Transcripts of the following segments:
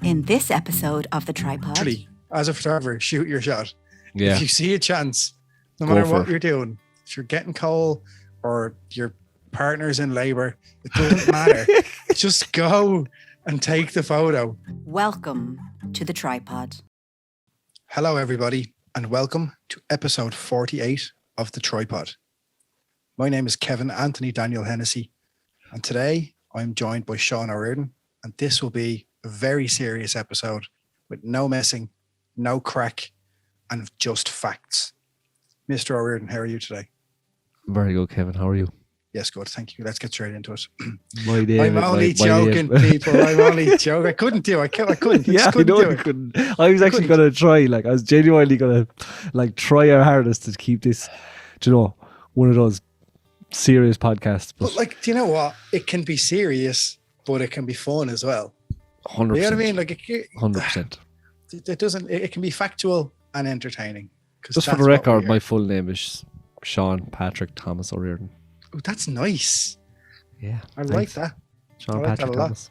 In this episode of The Tripod. Actually, as a photographer, shoot your shot. Yeah. If you see a chance, no Go matter for what it. you're doing, if you're getting coal or your partner's in labor, it doesn't matter. Just go and take the photo. Welcome to The Tripod. Hello, everybody, and welcome to episode 48 of The Tripod. My name is Kevin Anthony Daniel Hennessy, and today I'm joined by Sean O'Riordan, and this will be a very serious episode with no messing, no crack, and just facts. Mr. O'Riordan, how are you today? Very good, Kevin. How are you? Yes, good. Thank you. Let's get straight into it. My name, I'm only my joking, name. people. I'm only joking. I couldn't do it. I couldn't. I Yeah, just I couldn't know do you it. couldn't. I was actually going to try. I was genuinely going to try our hardest to keep this, one of those serious podcasts. But do you know what? It can be serious, but it can be fun as well. 100%. You know what I mean? 100%. It doesn't. It can be factual and entertaining. Just for the record, my full name is Sean Patrick Thomas O'Riordan. Oh, that's nice. Yeah, I like that. Sean I like that Patrick a lot.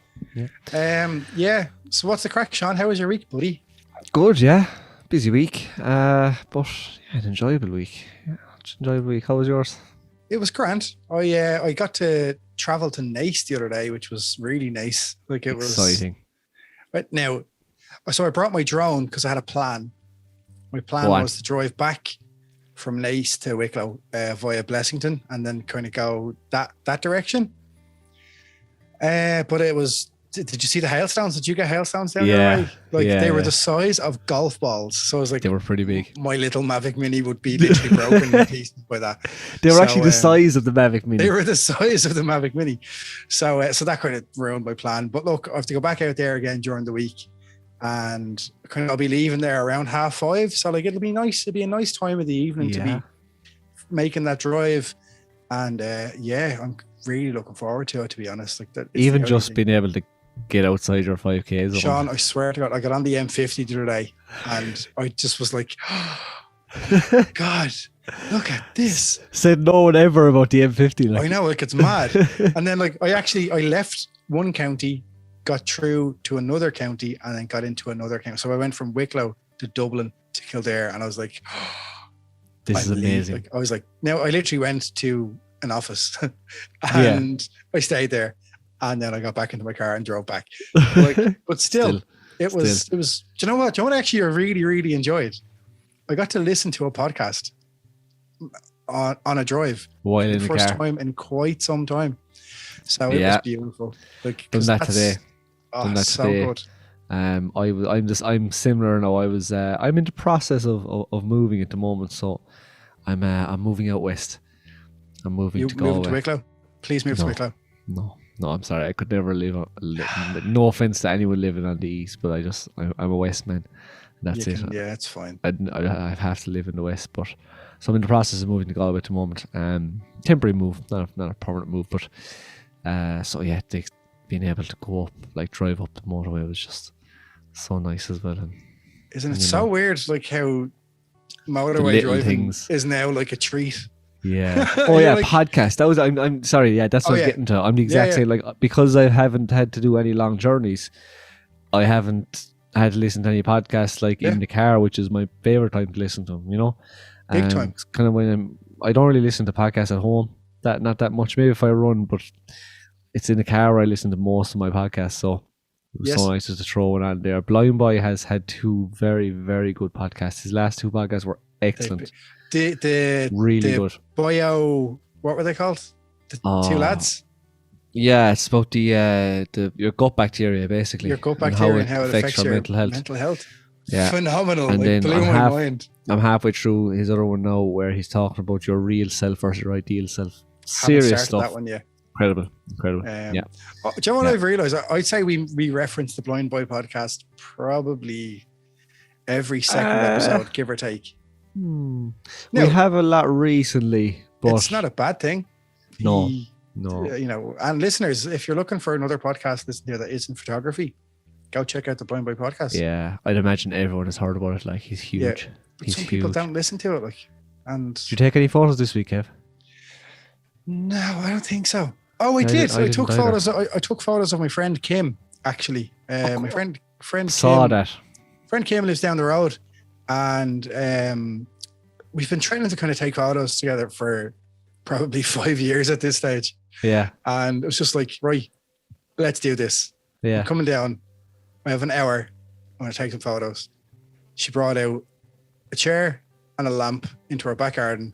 Thomas. Yeah. So what's the crack, Sean? How was your week, buddy? Good, yeah. Busy week, but an enjoyable week. Yeah, enjoyable week. How was yours? It was grand. I got to travel to Nice the other day, which was really nice. It was Exciting. But now, so I brought my drone because I had a plan. My plan Go on. was to drive back from Nice to Wicklow via Blessington and then kind of go that direction. But it was. Did you see the hailstones? Did you get hailstones down there? Yeah, they were yeah. the size of golf balls. So I was like, They were pretty big. my little Mavic Mini would be literally broken in pieces by that. They were So, actually the size of the Mavic Mini. They were the size of the Mavic Mini. So that kind of ruined my plan. But look, I have to go back out there again during the week. And I'll be leaving there around 5:30. So it'll be nice. It'll be a nice time of the evening to be making that drive. And I'm really looking forward to it, to be honest. Even just being able to get outside your 5Ks. Sean, I swear to God, I got on the M50 the other day and I just was like, God, look at this. Said no one ever about the M50. I know, it's mad. And then I left one county, got through to another county, and then got into another county. So I went from Wicklow to Dublin to Kildare, and I was like, This is amazing. I was like, now I literally went to an office and I stayed there. And then I got back into my car and drove back. But still, it was. Do you know what? I actually really, really enjoyed? I got to listen to a podcast on a drive. While in the first car. time in quite some time. So it was beautiful. Done that today. Oh, that so today. good. I'm similar now. I'm in the process of moving at the moment, so I'm moving out west. I'm moving to Galway. Moving to Wicklow? Please move to Wicklow. No, I'm sorry. I could never live. No offense to anyone living on the east, but I'm a west man. That's it. Yeah, it's fine. I have to live in the west, but so I'm in the process of moving to Galway at the moment. Temporary move, not a permanent move, but being able to go up, drive up the motorway was just so nice as well. And isn't it so weird, how motorway driving is now like a treat? Yeah. Oh yeah, podcast. That was. I'm sorry. Yeah, that's what I was getting to. I'm the exact same. Because I haven't had to do any long journeys, I haven't had to listen to any podcasts in the car, which is my favorite time to listen to them. Big time. It's kind of when I don't really listen to podcasts at home. Not that much. Maybe if I run, but it's in the car where I listen to most of my podcasts. So it was so nice just to throw one on there. Blind Boy has had two very, very good podcasts. His last two podcasts were excellent. Really good. Bio, what were they called? The two lads? Yeah, it's about your gut bacteria, basically. Your gut bacteria and how it affects your mental health. Yeah. Phenomenal. And then blew my mind. I'm halfway through his other one now where he's talking about your real self versus your ideal self. Serious stuff. That one, yeah. Incredible. Do you know what I've realised? I'd say we reference the Blind Boy podcast probably every second episode, give or take. We have a lot recently, but it's not a bad thing. No. And listeners, if you're looking for another podcast listen here that isn't photography, go check out the Blind Boy podcast. Yeah, I'd imagine everyone has heard about it. He's huge. Yeah, he's some huge. people don't listen to it. And did you take any photos this week, Kev? No, I don't think so. Oh, I did. I took photos. I took photos of my friend Kim, actually. My friend Saw Kim, that. friend Kim lives down the road, and we've been trying to kind of take photos together for probably 5 years at this stage. Yeah. And it was just like, right, let's do this. Yeah. I'm coming down. I have an hour. I'm going to take some photos. She brought out a chair and a lamp into our back garden,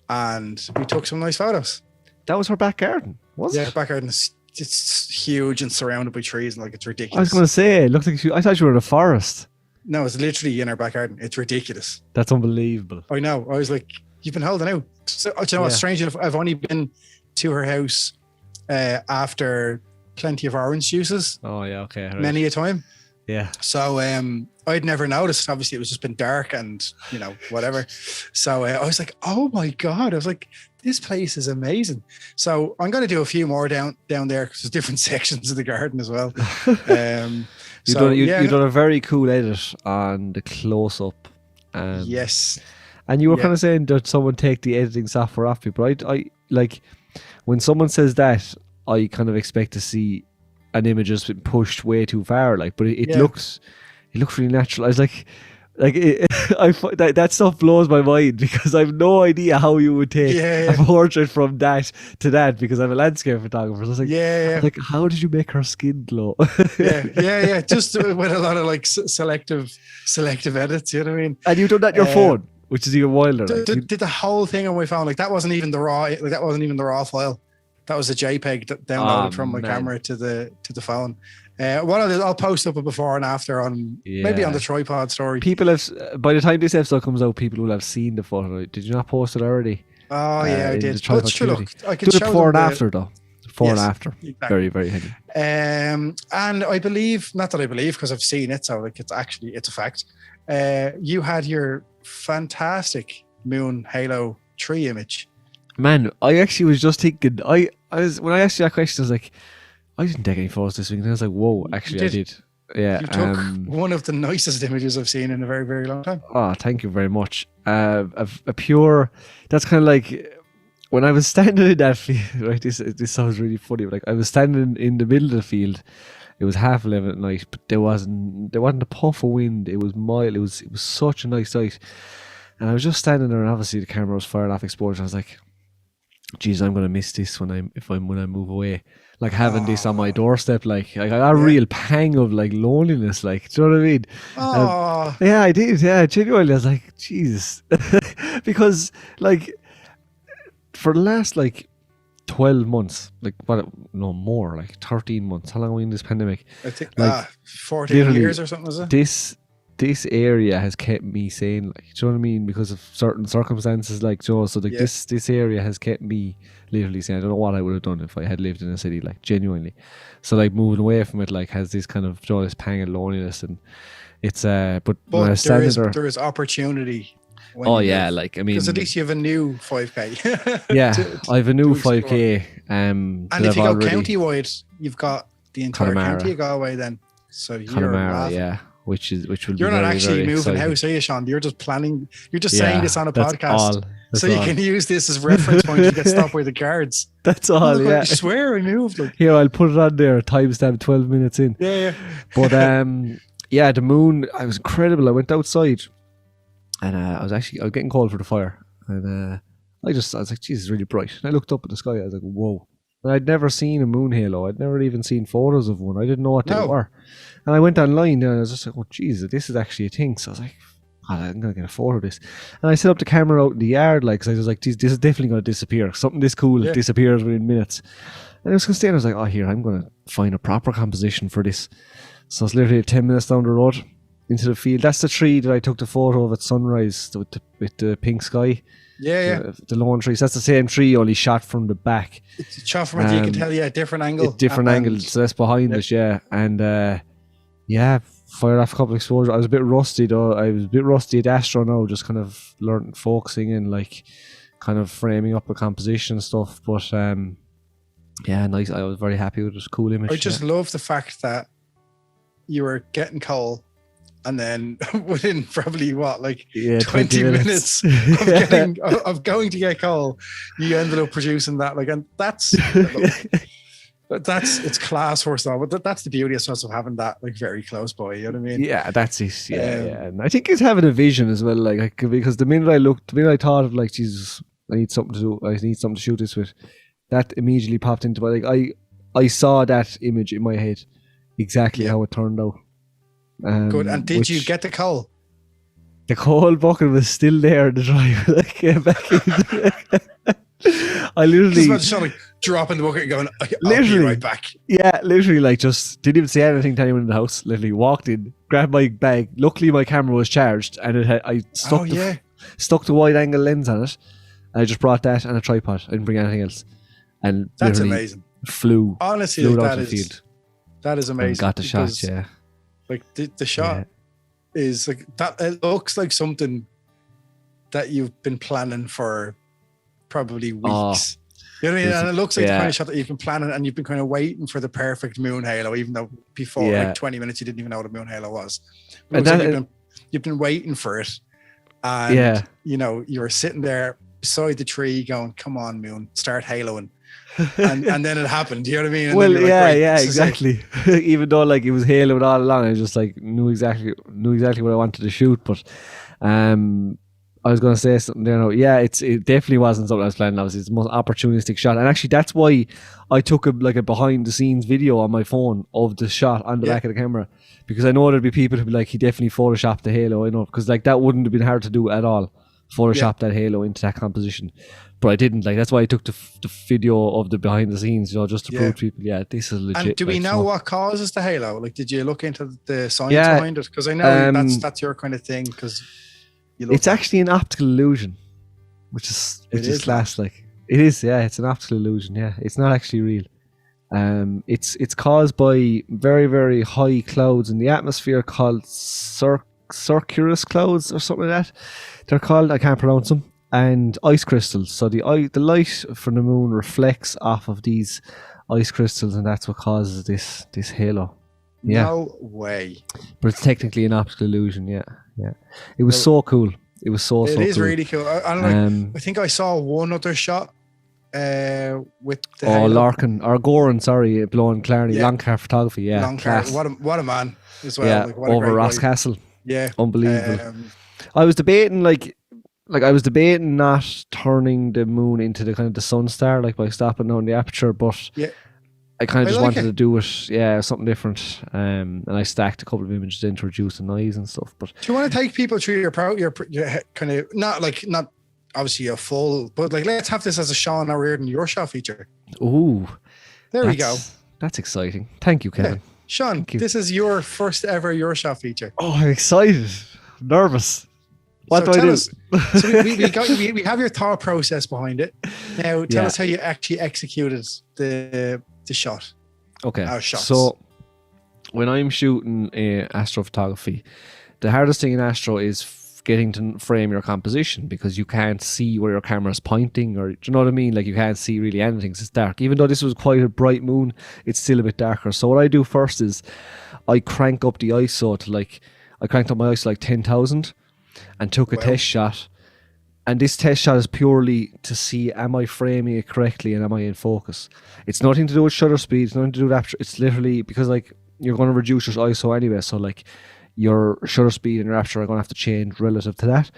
and we took some nice photos. That was her back garden, was Yeah, it? her back garden is it's huge and surrounded by trees, and like it's ridiculous. I was going to say, it looked like I thought you were in a forest. No, it's literally in our back garden. It's ridiculous. That's unbelievable. I know. I was like, you've been holding out. So, do you know what's strange enough? I've only been to her house after plenty of orange juices. Oh yeah, okay. Right. Many a time. Yeah. So I'd never noticed. Obviously, it was just been dark and whatever. So I was like, oh my god! I was like, this place is amazing. So I'm going to do a few more down there because there's different sections of the garden as well. You've done a very cool edit on the close up. Yes. And you were kind of saying that someone take the editing software off people. I like when someone says that, I kind of expect to see an image has been pushed way too far. Like, but it looks really natural. I was like that stuff blows my mind because I have no idea how you would take a portrait from that to that because I'm a landscape photographer. So I was like, like, how did you make her skin glow? yeah. Just with a lot of like selective edits. You know what I mean? And you've done that on your phone, which is even wilder. Did the whole thing on my phone. Like that wasn't even the raw. Like that wasn't even the raw file. That was a JPEG downloaded from my camera to the phone. What I'll post up a before and after on maybe on the tripod story. People have, by the time this episode comes out, people will have seen the photo. Did you not post it already? Oh yeah, I did. But sure, look, I can do show it before and them after though. Before and after, exactly. Very, very handy. And I believe, not that I believe because I've seen it, so like it's a fact. You had your fantastic moon halo tree image. Man, I actually was just thinking. I was when I asked you that question, I was like, I didn't take any photos this week. And I was like, whoa, actually, I did. Yeah, you took one of the nicest images I've seen in a very, very long time. Oh, thank you very much. A pure. That's kind of like when I was standing in that field. Right, this sounds really funny, but like I was standing in the middle of the field. It was 11:30 at night, but there wasn't a puff of wind. It was mild. It was such a nice sight, and I was just standing there, and obviously the camera was fired off exposure. I was like, geez, I'm gonna miss this when I move away. Like having this on my doorstep, like I got a real pang of like loneliness. Like, do you know what I mean? Yeah, I did. Yeah, genuinely, I was like, Jesus, because like for the last like 12 months, like no more, like 13 months. How long are we in this pandemic? I think like 14 years or something. Was it? This area has kept me sane, like, do you know what I mean? Because of certain circumstances, like Joe. So like this area has kept me literally sane. I don't know what I would have done if I had lived in a city, like genuinely. So like moving away from it, like has this kind of this pang of loneliness, and it's but when I stand there is opportunity. Like I mean, because at least you have a new 5K. Yeah, I have a new 5K. And if you go county-wide, you've got the entire county of Galway then. So you're which will you're be not very, actually very moving exciting. house, are you, Sean? You're just planning. You're just saying this on a podcast, so you can use this as reference point to get stopped by the guards. That's all. I swear I moved. Like. Here, I'll put it on there. Timestamp 12 minutes in. Yeah. But the moon. I was incredible. I went outside, and I was getting called for the fire, and I was like, Jesus, it's really bright. And I looked up at the sky. I was like, whoa. And I'd never seen a moon halo. I'd never even seen photos of one. I didn't know what they were. And I went online and I was just like, oh, Jesus, this is actually a thing. So I was like, I'm going to get a photo of this. And I set up the camera out in the yard, like, because I was like, this is definitely going to disappear. Something this cool disappears within minutes. And I was going to stay and I was like, oh, here, I'm going to find a proper composition for this. So it's literally 10 minutes down the road into the field. That's the tree that I took the photo of at sunrise with the pink sky. The lone trees. That's the same tree, only shot from the back. It's shot from you can tell, different angle. Different angle. So that's behind us, And fired off a couple of exposures. I was a bit rusty though. I was a bit rusty at Astro now, just kind of learning focusing and like kind of framing up a composition and stuff. But nice. I was very happy with this cool image. I just love the fact that you were getting coal. And then within probably 20 minutes of going to get coal, you ended up producing that. Like, and that's But it's class first of all. But that's the beauty, I suppose, of having that like very close by. You know what I mean? Yeah, that's it. Yeah, yeah. And I think it's having a vision as well. Like because the minute I thought of like, Jesus, I need something to do. I need something to shoot this with. That immediately popped into my I saw that image in my head, exactly how it turned out. Good. And did you get the coal? The coal bucket was still there in the drive. I came back in. I literally just like dropping the bucket and going, I'll be right back. Yeah, literally like just didn't even say anything to anyone in the house. Literally walked in, grabbed my bag. Luckily my camera was charged and I stuck the wide angle lens on it. And I just brought that and a tripod. I didn't bring anything else. And that's amazing. Flew out to the field. That is amazing. And got the shot, yeah. Like the shot is like that. It looks like something that you've been planning for probably weeks. You know what I mean? And it looks like the kind of shot that you've been planning and you've been kind of waiting for the perfect moon halo, even though before like 20 minutes you didn't even know what a moon halo was. But you've been waiting for it. And you know, you were sitting there beside the tree going, come on, moon, start haloing. and then it happened. You know what I mean? And well, exactly. Even though like it was haloing all along, I just like knew exactly what I wanted to shoot. But I was going to say something there now. Yeah, it definitely wasn't something I was planning. Obviously, it's the most opportunistic shot, and actually that's why I took a behind the scenes video on my phone of the shot on the back of the camera, because I know there'd be people who'd be like, he definitely photoshopped the halo. I know, because like that wouldn't have been hard to do at all. Photoshop that halo into that composition, but I didn't. Like that's why I took the video of the behind the scenes, you know, just to prove to people, this is legit. And do we know what causes the halo? Like, did you look into the science behind it? Because I know that's your kind of thing. Because it's actually an optical illusion, which is class. Like it is, it's an optical illusion. Yeah, it's not actually real. It's caused by very, very high clouds in the atmosphere called cirrus clouds or something like that. They're called, I can't pronounce them, and ice crystals. So the light from the moon reflects off of these ice crystals, and that's what causes this halo. Yeah. No way. But it's technically an optical illusion. Yeah. It was so cool. It was so cool. It is really cool. I think I saw one other shot with the halo. Larkin or Goran, sorry, blowing Clarny, Longcar photography. Yeah, Longcar, what a man as well. Yeah, like, over Rosscastle. Yeah, unbelievable. I was debating not turning the moon into the kind of the sun star, like by stopping down the aperture, but I kind of just wanted to do it, something different. And I stacked a couple of images in to reduce the noise and stuff. But do you want to take people through your kind of not obviously a full, but like let's have this as a Sean O'Riordan your shot feature. Ooh, there we go. That's exciting. Thank you, Kevin. Yeah. Sean, this is your first ever your shot feature. Oh, I'm excited, nervous. What do I do? So we have your thought process behind it. Now tell us how you actually executed the shot. Okay. So when I'm shooting astrophotography, the hardest thing in astro is getting to frame your composition, because you can't see where your camera is pointing, or do you know what I mean? Like you can't see really anything because it's dark. Even though this was quite a bright moon, it's still a bit darker. So what I do first is I crank up the ISO to I cranked up my ISO like 10,000 and took a test shot. And this test shot is purely to see, am I framing it correctly and am I in focus? It's nothing to do with shutter speed, it's nothing to do with aperture. It's literally because like you're going to reduce your ISO anyway, so like your shutter speed and your aperture are going to have to change relative to that.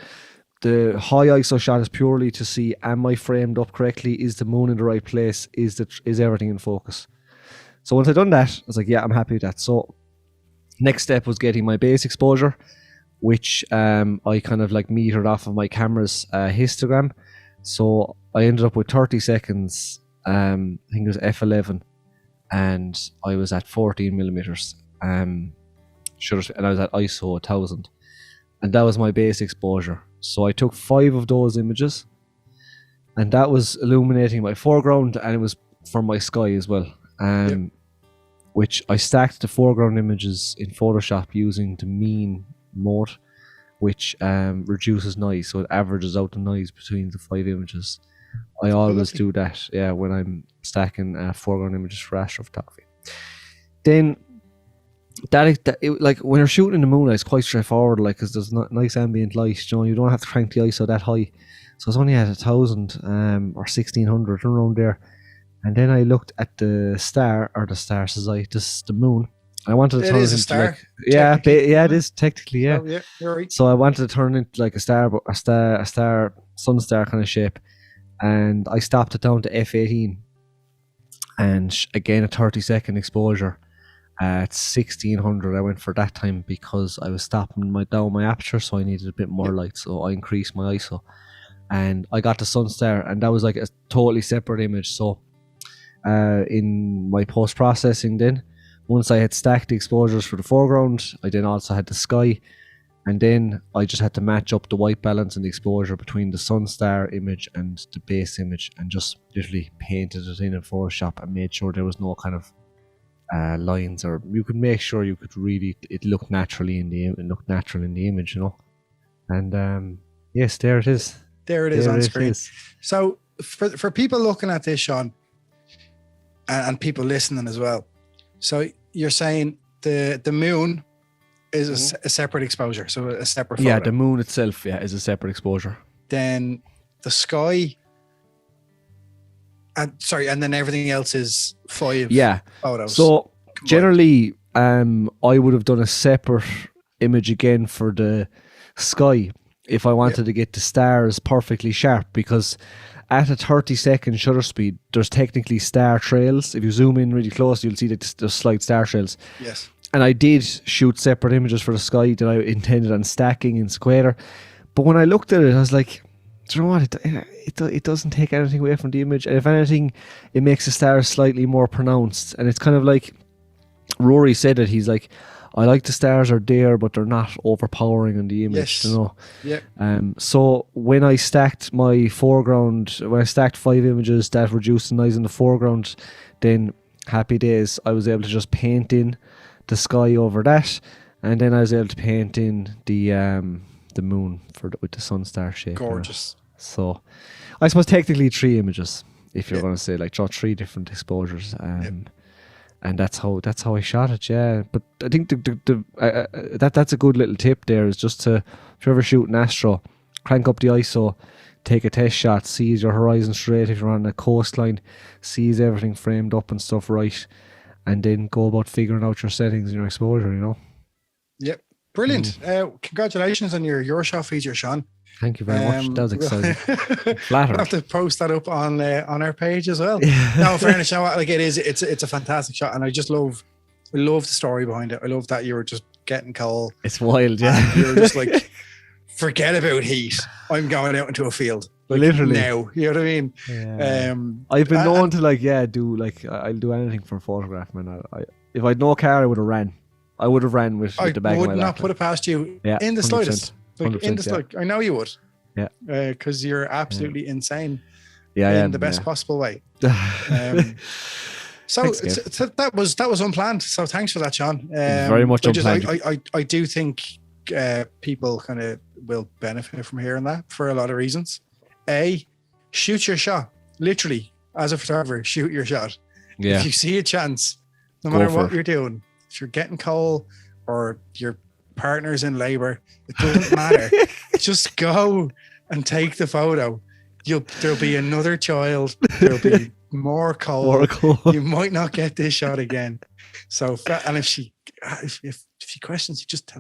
The high ISO shot is purely to see, am I framed up correctly? Is the moon in the right place? Is everything in focus? So once I'd done that, I was like, yeah, I'm happy with that. So next step was getting my base exposure, which I kind of like metered off of my camera's histogram. So I ended up with 30 seconds, I think it was f11, and I was at 14 millimeters. And I was at ISO 1000, and that was my base exposure. So I took 5 of those images, and that was illuminating my foreground, and it was from my sky as well. Which I stacked the foreground images in Photoshop using the mean mode, which reduces noise, so it averages out the noise between the 5 images. I always do that, when I'm stacking foreground images for astrophotography. Then like when you're shooting in the moonlight, it's quite straightforward, like because there's nice ambient light. You know, you don't have to crank the ISO that high. So it's only at 1,000 or 1,600 around there. And then I looked at the star, or the star, says the moon. I wanted to turn it is a into star, like, yeah, technically. yeah, it is technically, yeah. Oh, yeah, you're right. So I wanted to turn it into like a star, but a star, sun star kind of shape. And I stopped it down to f18, and again a 30-second exposure at 1600. I went for that time because I was stopping down my aperture, so I needed a bit more light. So I increased my ISO, and I got the sun star, and that was like a totally separate image. So in my post processing, then once I had stacked the exposures for the foreground, I then also had the sky. And then I just had to match up the white balance and the exposure between the sun star image and the base image, and just literally painted it in Photoshop and made sure there was no kind of lines, or you could make sure you could really, it looked naturally in the image, you know. And yes, there it is. There it is on screen. So for people looking at this, Sean, and people listening as well, so you're saying the moon is a separate exposure, so a separate photo. Yeah, the moon itself, is a separate exposure. Then the sky, and then everything else is 5 photos. So generally, I would have done a separate image again for the sky if I wanted to get the stars perfectly sharp, because at a 30-second shutter speed, there's technically star trails. If you zoom in really close, you'll see that there's slight star trails. Yes. And I did shoot separate images for the sky that I intended on stacking in Square. But when I looked at it, I was like, do you know what? It doesn't take anything away from the image. And if anything, it makes the stars slightly more pronounced. And it's kind of like Rory said it. He's like, I like the stars are there, but they're not overpowering on the image, you know? Yeah. So when I stacked my foreground, when I stacked 5 images that reduced the noise in the foreground, then happy days, I was able to just paint in the sky over that, and then I was able to paint in the moon with the sun star shape. Gorgeous. So I suppose technically 3 images, if you're going to say, like, draw 3 different exposures, and that's how I shot it. Yeah, but I think that's a good little tip there, is just to, if you're ever shooting astro, crank up the ISO, take a test shot, sees your horizon straight if you're on a coastline, sees everything framed up and stuff right, and then go about figuring out your settings and your exposure, you know. Yep. Brilliant. Congratulations on your shot feature, Sean. Thank you very much. That was exciting. Flattered. We'll have to post that up on our page as well. No, in fairness, like it's a fantastic shot, and I love the story behind it. I love that you were just getting coal. It's wild, yeah. You were just like, forget about heat. I'm going out into a field. Like, literally now, you know what I mean? Yeah. I've been known to I'll do anything for a photograph, man. If I'd no car, I would have ran. I would have ran with the bag. I would not put it past you in the 100%. slightest. Like, in the slightest. I know you would. Yeah. Because you're absolutely insane. Yeah, in the best possible way. So that was unplanned. So thanks for that, Sean. Very much unplanned. I do think people kind of will benefit from hearing that for a lot of reasons. Shoot your shot. Literally, as a photographer, shoot your shot. Yeah. If you see a chance, no matter what you're doing, if you're getting coal or your partner's in labor, it doesn't matter. Just go and take the photo. There'll be another child. There'll be more coal. You might not get this shot again. So, and if she questions, you just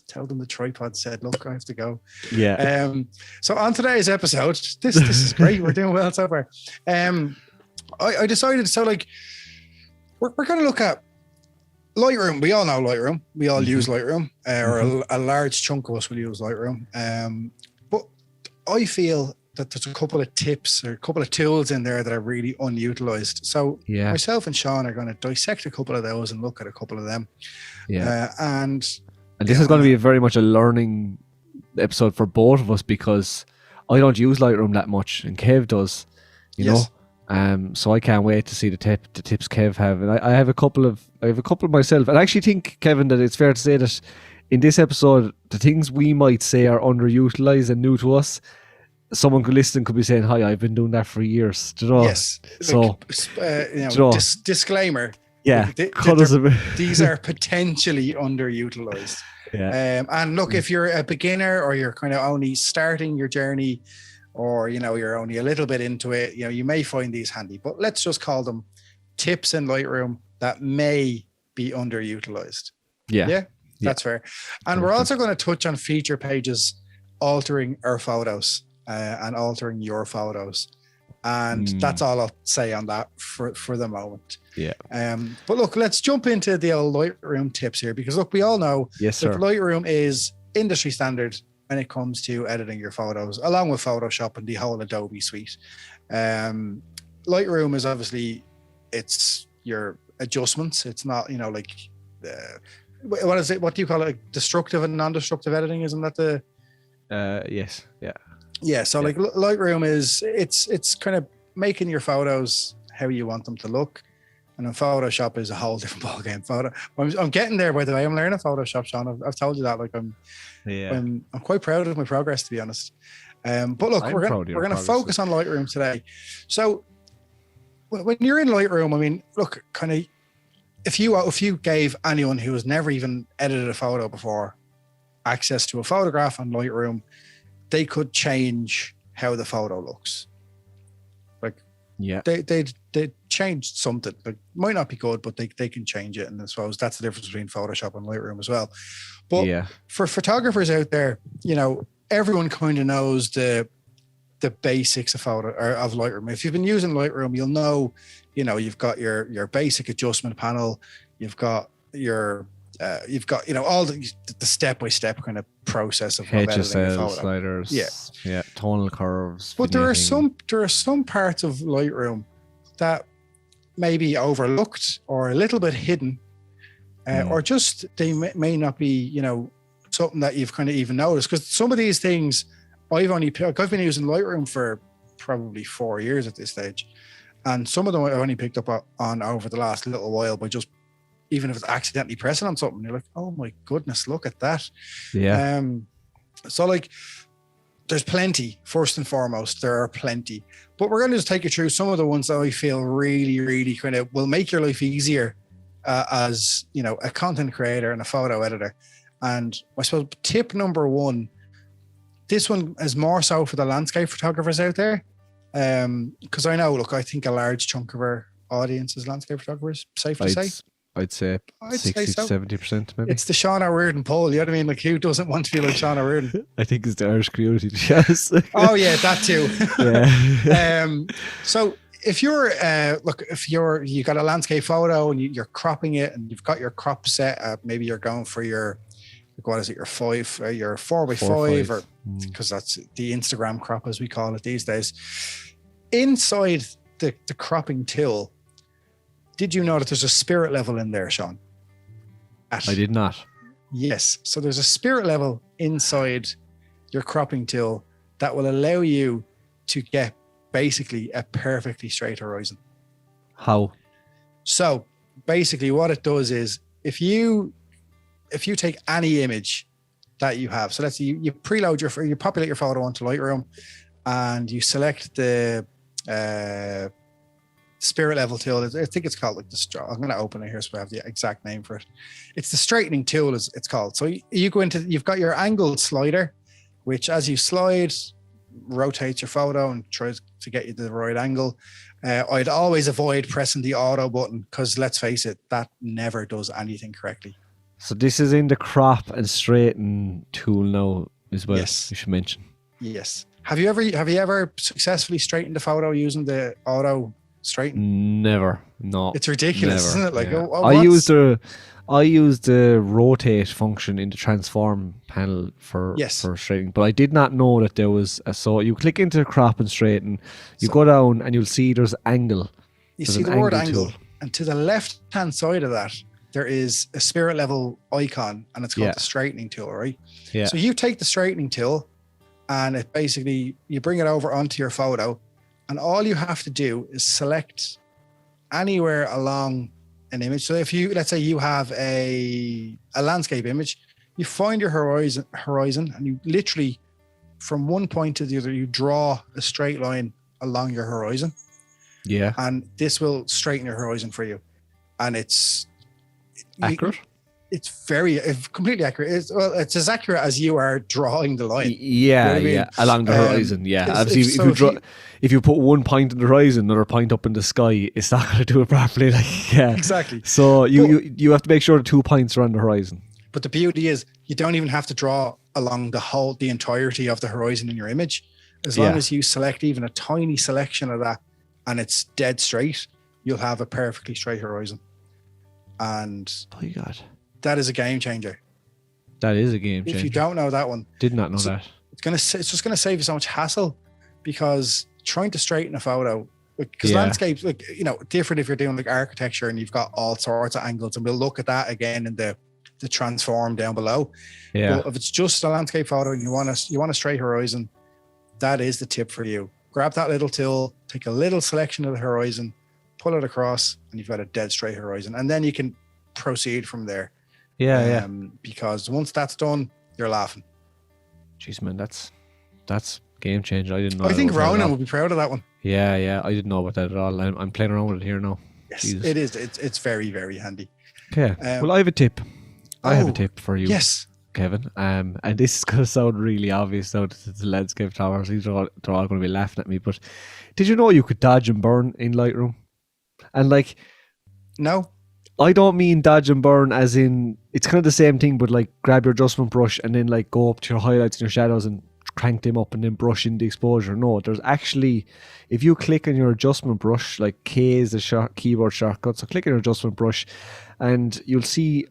tell them the tripod said, "Look, I have to go." Yeah. So on today's episode, this is great. We're doing well so far. I decided, so like we're going to look at Lightroom. We all know Lightroom. We all use Lightroom, or a large chunk of us will use Lightroom. But I feel that there's a couple of tips or a couple of tools in there that are really unutilized. So myself and Sean are going to dissect a couple of those and look at a couple of them. Yeah. And this is going to be very much a learning episode for both of us, because I don't use Lightroom that much and Kev does, you know. So I can't wait to see the tips Kev have, and I have a couple of myself. And I actually think, Kevin, that it's fair to say that in this episode, the things we might say are underutilized and new to us. Someone could listen, could be saying, "Hi, I've been doing that for years." Do you know? Yes. So, disclaimer. Yeah. These are potentially underutilized. Yeah. And look, if you're a beginner or you're kind of only starting your journey or, you know, you're only a little bit into it, you know, you may find these handy, but let's just call them tips in Lightroom that may be underutilized. Yeah. That's fair. And we're also going to touch on feature pages altering our photos and altering your photos. And that's all I'll say on that for the moment. Yeah. But look, let's jump into the old Lightroom tips here, because look, we all know that Lightroom is industry standard when it comes to editing your photos, along with Photoshop and the whole Adobe suite. Lightroom is obviously, it's your adjustments. It's not, you know, like what is it? What do you call it? Like destructive and non-destructive editing? Isn't that the? Yes. Yeah. Yeah. So like Lightroom is, it's kind of making your photos how you want them to look. And then Photoshop is a whole different ballgame. I'm getting there, by the way. I'm learning Photoshop, Sean. I've told you that. Like I'm quite proud of my progress, to be honest. But look, we're gonna focus on Lightroom today. So when you're in Lightroom, I mean, look, kind of, if you gave anyone who has never even edited a photo before access to a photograph on Lightroom, they could change how the photo looks. Like, they changed something. Like, might not be good, but they can change it. And I suppose that's the difference between Photoshop and Lightroom as well. But for photographers out there, you know, everyone kind of knows the basics of of Lightroom. If you've been using Lightroom, you'll know, you know, you've got your basic adjustment panel, you've got you know, all the step-by-step kind of process of editing a photo. Sliders, tonal curves. But there are some parts of Lightroom that may be overlooked or a little bit hidden, or just they may not be, you know, something that you've kind of even noticed. Because some of these things, I've been using Lightroom for probably 4 years at this stage, and some of them I've only picked up on over the last little while by just, even if it's accidentally pressing on something, you're like, oh my goodness, look at that. Yeah. So like, there's plenty. First and foremost, there are plenty. But we're going to just take you through some of the ones that I feel really, really kind of will make your life easier as, you know, a content creator and a photo editor. And I suppose tip number one, this one is more so for the landscape photographers out there. Because I know, look, I think a large chunk of our audience is landscape photographers, safe to say. I'd say 60 to 70% maybe. It's the Sean O'Riordan poll, you know what I mean? Like, who doesn't want to be like Sean O'Riordan? I think it's the Irish community, yes. Oh yeah, that too. Yeah. So if you're you got a landscape photo and you're cropping it and you've got your crop set, maybe you're going for your, what is it, your 4x5, or because that's the Instagram crop as we call it these days. Inside the cropping tool, did you know that there's a spirit level in there, Sean? I did not. Yes. So there's a spirit level inside your cropping tool that will allow you to get basically a perfectly straight horizon. How? So basically what it does is, if you take any image that you have, so let's say you preload you populate your photo onto Lightroom and you select the spirit level tool. I think it's called like I'm going to open it here so I have the exact name for it. It's the straightening tool, it's called. So you go into, you've got your angled slider, which as you slide, rotates your photo and tries to get you the right angle. I'd always avoid pressing the auto button because let's face it, that never does anything correctly. So this is in the crop and straighten tool now as well. Yes. You should mention. Yes. Have you ever successfully straightened a photo using the auto straighten? Never. No. It's ridiculous, isn't it? Like, I used the rotate function in the transform panel for straightening, but I did not know that there was so you click into the crop and straighten, you go down and you'll see there's angle. You see the word angle, and to the left hand side of that there is a spirit level icon, and it's called the straightening tool, right? Yeah. So you take the straightening tool and it basically, you bring it over onto your photo, and all you have to do is select anywhere along an image. So if let's say you have a landscape image, you find your horizon and you literally, from one point to the other, you draw a straight line along your horizon. Yeah. And this will straighten your horizon for you. And it's accurate. it's completely accurate. It's as accurate as you are drawing the line. Yeah, You know what I mean? along the horizon. Yeah, If- if you put one point in the horizon, another point up in the sky, it's not going to do it properly. Like, yeah, Exactly. So you have to make sure the 2 points are on the horizon. But the beauty is, you don't even have to draw along the entirety of the horizon in your image. As long as you select even a tiny selection of that, and it's dead straight, you'll have a perfectly straight horizon. And Oh my God, that is a game changer. that is a game changer. If you don't know that one, Did not know that. it's just gonna save you so much hassle, because trying to straighten a photo, because Yeah. landscapes, different if you're doing like architecture and you've got all sorts of angles, and we'll look at that again in the transform down below. Yeah, But if it's just a landscape photo and you want a straight horizon, that is the tip for you. Grab that little tool, take a little selection of the horizon, pull it across, and you've got a dead straight horizon. And then you can proceed from there. yeah. Because once that's done, you're laughing. Jeez, man, that's game changer. I didn't know. I think about that at Ronan all. would be proud of that one. Yeah. I didn't know about that at all. I'm playing around with it here now. Yes, Jesus. it is. It's very, very handy. Okay. Well, I have a tip. I have a tip for you. Yes. Kevin. And this is going to sound really obvious now to the landscape towers. They're all going to be laughing at me. But did you know you could dodge and burn in Lightroom? And like, No. I don't mean dodge and burn as in, it's kind of the same thing, but like grab your adjustment brush and then like go up to your highlights and your shadows and crank them up and then brush in the exposure. No, there's actually, if you click on your adjustment brush, like K is the keyboard shortcut, so click on your adjustment brush and you'll see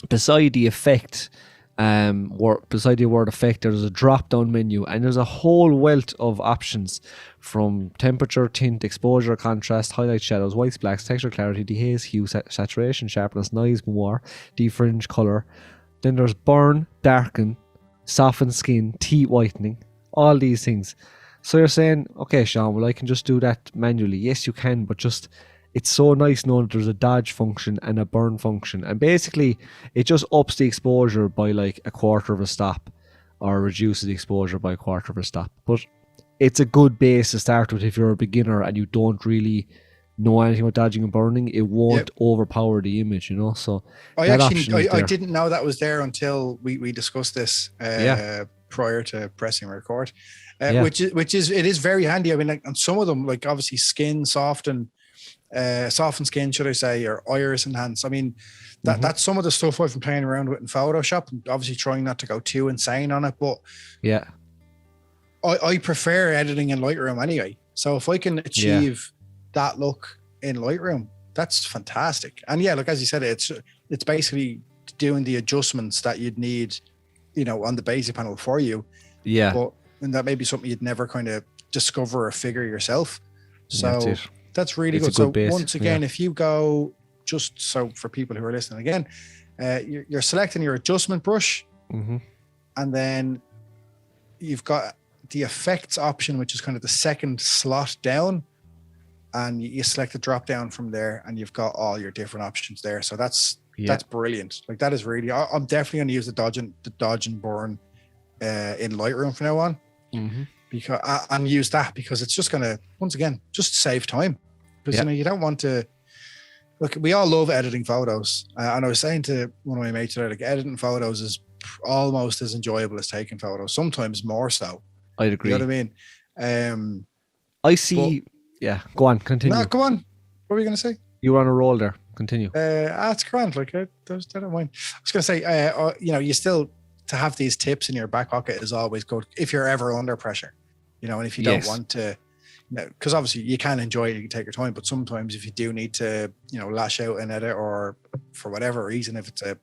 beside the effect, beside the word effect, there's a drop down menu and there's a whole wealth of options from temperature, tint, exposure, contrast, highlight, shadows, whites, blacks, texture, clarity, dehaze, hue, saturation, sharpness, noise, more, defringe, color. Then there's burn, darken, soften skin, teeth whitening, all these things. So you're saying, okay, Sean, well, I can just do that manually. Yes, you can, but just, it's so nice knowing that there's a dodge function and a burn function. And basically, it just ups the exposure by like a quarter of a stop or reduces the exposure by a quarter of a stop. But it's a good base to start with if you're a beginner and you don't really know anything about dodging and burning. It won't overpower the image, So I didn't know that was there until we discussed this prior to pressing record, which is it is very handy. I mean, like on some of them, like obviously soften skin, should I say, or iris enhance. I mean, that's some of the stuff I've been playing around with in Photoshop, and obviously trying not to go too insane on it. But I prefer editing in Lightroom anyway. So if I can achieve that look in Lightroom, that's fantastic. And yeah, like as you said, it's basically doing the adjustments that you'd need, on the basic panel for you. Yeah. But and that may be something you'd never kind of discover or figure yourself. So that's really good. So once again, if you go, just so for people who are listening again, you're selecting your adjustment brush, and then you've got the effects option, which is kind of the second slot down, and you select the drop down from there, and you've got all your different options there. So that's brilliant. Like that is really, I'm definitely going to use the dodge and burn in Lightroom from now on, because and use that, because it's just going to, once again, just save time, because you don't want to look. We all love editing photos, and I was saying to one of my mates today, like editing photos is almost as enjoyable as taking photos, sometimes more so. I'd agree. You know what I mean? I see. Go on, continue. No, go on. What were you going to say? You were on a roll there. Continue. That's grand. Like I don't mind. I was going to say, you still, to have these tips in your back pocket is always good if you're ever under pressure, and if you don't want to, because obviously you can enjoy it, you can take your time, but sometimes if you do need to, lash out and edit, or for whatever reason, if it's a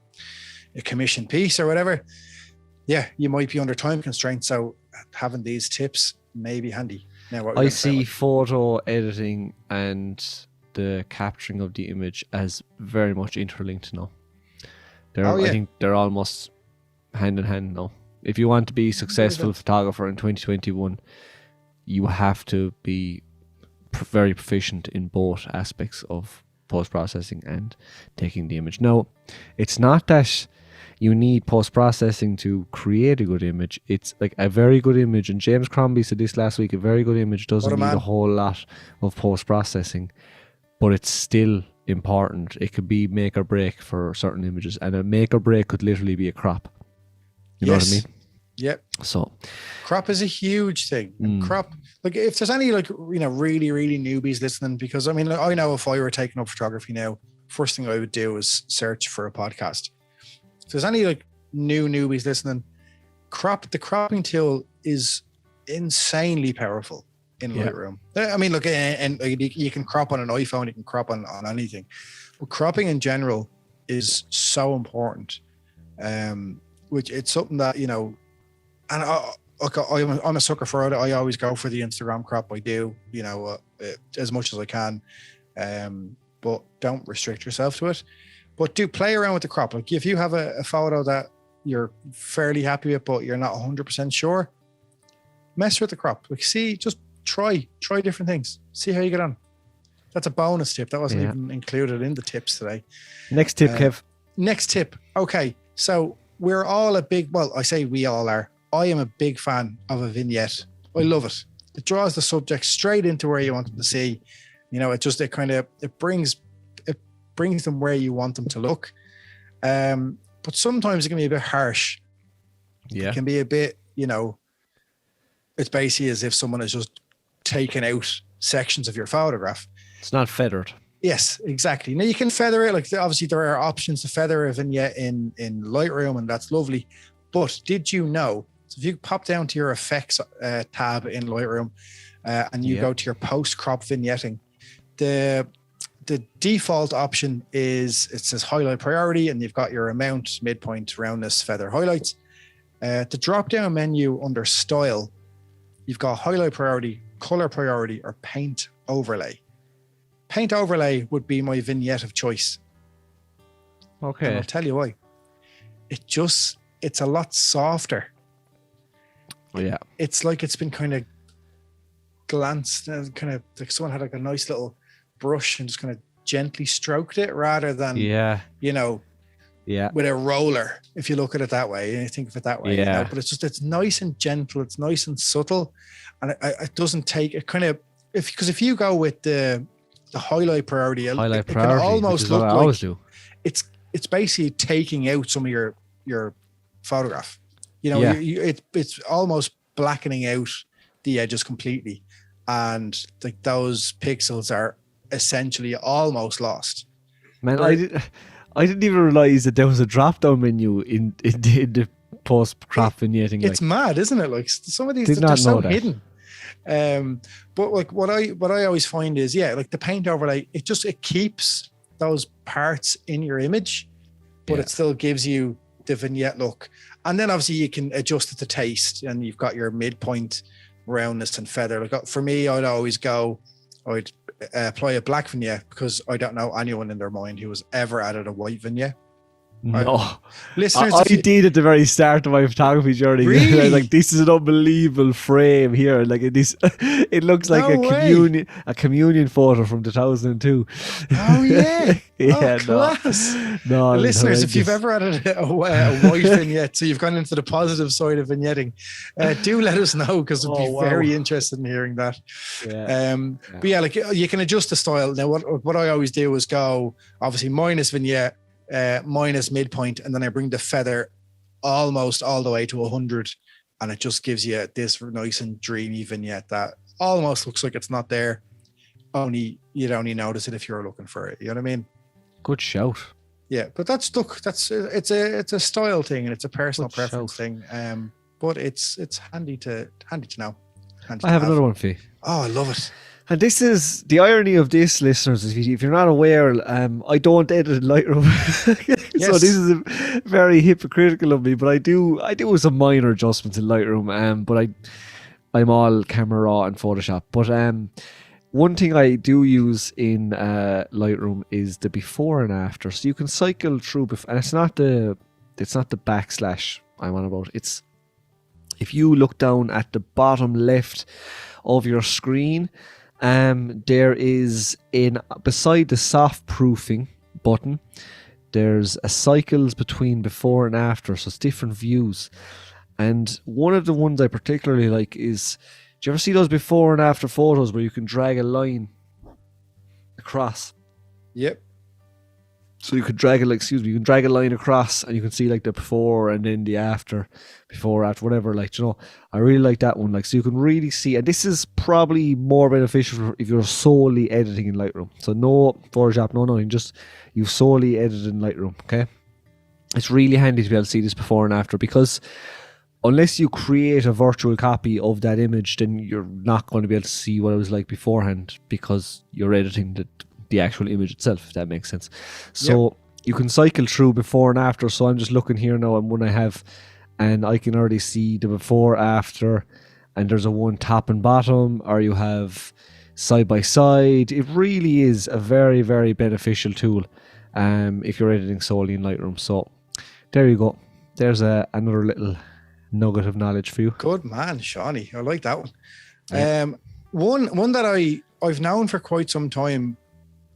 commissioned piece or whatever, you might be under time constraints. So having these tips may be handy. Now, I see photo editing and the capturing of the image as very much interlinked now. I think they're almost hand in hand now. If you want to be a successful photographer in 2021, you have to be very proficient in both aspects of post-processing and taking the image. Now, it's not that you need post-processing to create a good image. It's like a very good image, and James Crombie said this last week, a very good image doesn't need a whole lot of post-processing, but it's still important. It could be make or break for certain images, and a make or break could literally be a crop. You know what I mean? Yep. So crop is a huge thing. Crop, like if there's any like, you know, really, really newbies listening, because I mean, I know if I were taking up photography now, first thing I would do is search for a podcast. If there's any like newbies listening, the cropping tool is insanely powerful in Lightroom. I mean, look, and you can crop on an iPhone, you can crop on anything, but cropping in general is so important. Which it's something that, you know, and I'm a sucker for it. I always go for the Instagram crop. I do, you know, as much as I can, but don't restrict yourself to it. But do play around with the crop. Like if you have a photo that you're fairly happy with, but you're not 100% sure, mess with the crop. Like just try different things. See how you get on. That's a bonus tip. That wasn't even included in the tips today. Next tip, Kev. Next tip. Okay, so we're all I say we all are. I am a big fan of a vignette. I love it. It draws the subject straight into where you want them to see. You know, it brings them where you want them to look. But sometimes it can be a bit harsh. Yeah. It can be a bit, you know, it's basically as if someone has just taken out sections of your photograph. It's not feathered. Yes, exactly. Now you can feather it. Like obviously there are options to feather a vignette in Lightroom, and that's lovely. But did you know? So if you pop down to your effects tab in Lightroom and you go to your post crop vignetting, the default option is it says highlight priority, and you've got your amount, midpoint, roundness, feather, highlights. The drop down menu under style, you've got highlight priority, color priority, or paint overlay. Paint overlay would be my vignette of choice. Okay. And I'll tell you why. It's a lot softer. Oh, yeah. It's like it's been kind of glanced, kind of like someone had like a nice little brush and just kind of gently stroked it rather than, you know, with a roller, if you look at it that way and you think of it that way. You know? But it's nice and gentle. It's nice and subtle. And it doesn't take, it kind of, because if you go with the highlight priority, it can almost look like it's basically taking out some of your photograph. You know, it's almost blackening out the edges completely, and like those pixels are essentially almost lost. Man, I didn't even realize that there was a drop down menu in the post crop vignetting. It's mad, isn't it? Like some of these they're so hidden. But like what I always find is like the paint overlay, it keeps those parts in your image, but it still gives you the vignette look. And then obviously you can adjust it to taste, and you've got your midpoint, roundness, and feather. Like for me, I'd apply a black vignette because I don't know anyone in their mind who has ever added a white vignette. No, listeners, I did at the very start of my photography journey. Really? I was like, this is an unbelievable frame here. Like it looks like a communion photo from 2002. Oh yeah, class. No, listeners, if you've ever added a white vignette, so you've gone into the positive side of vignetting, do let us know, because we'd be very interested in hearing that. But like you can adjust the style. Now, what I always do is go obviously minus vignette, minus midpoint, and then I bring the feather almost all the way to 100, and it just gives you this nice and dreamy vignette that almost looks like it's not there. You'd only notice it if you're looking for it. You know what I mean? Good shout. Yeah, but it's a style thing, and it's a personal preference thing. But it's handy to know. I have another one for you. Oh, I love it. And this is the irony of this, listeners. If you're not aware, I don't edit in Lightroom, so this is very hypocritical of me. But I do some minor adjustments in Lightroom. But I'm all camera raw and Photoshop. But one thing I do use in Lightroom is the before and after. So you can cycle through, and it's not the backslash I'm on about. It's if you look down at the bottom left of your screen. There is beside the soft proofing button, there's a cycles between before and after, so it's different views. And one of the ones I particularly like is, do you ever see those before and after photos where you can drag a line across? Yep. So you could drag it, you can drag a line across and you can see like the before and then the after, whatever, like, you know, I really like that one. Like, so you can really see, and this is probably more beneficial if you're solely editing in Lightroom. So no Photoshop, no nothing, just you solely edit in Lightroom, okay? It's really handy to be able to see this before and after, because unless you create a virtual copy of that image, then you're not going to be able to see what it was like beforehand, because you're editing the actual image itself, if that makes sense. So you can cycle through before and after. So I'm just looking here now and one I have, and I can already see the before, after, and there's a one top and bottom, or you have side by side. It really is a very, very beneficial tool if you're editing solely in Lightroom. So there you go. There's another little nugget of knowledge for you. Good man, Shawnee. I like that one. Yeah. One that I've known for quite some time,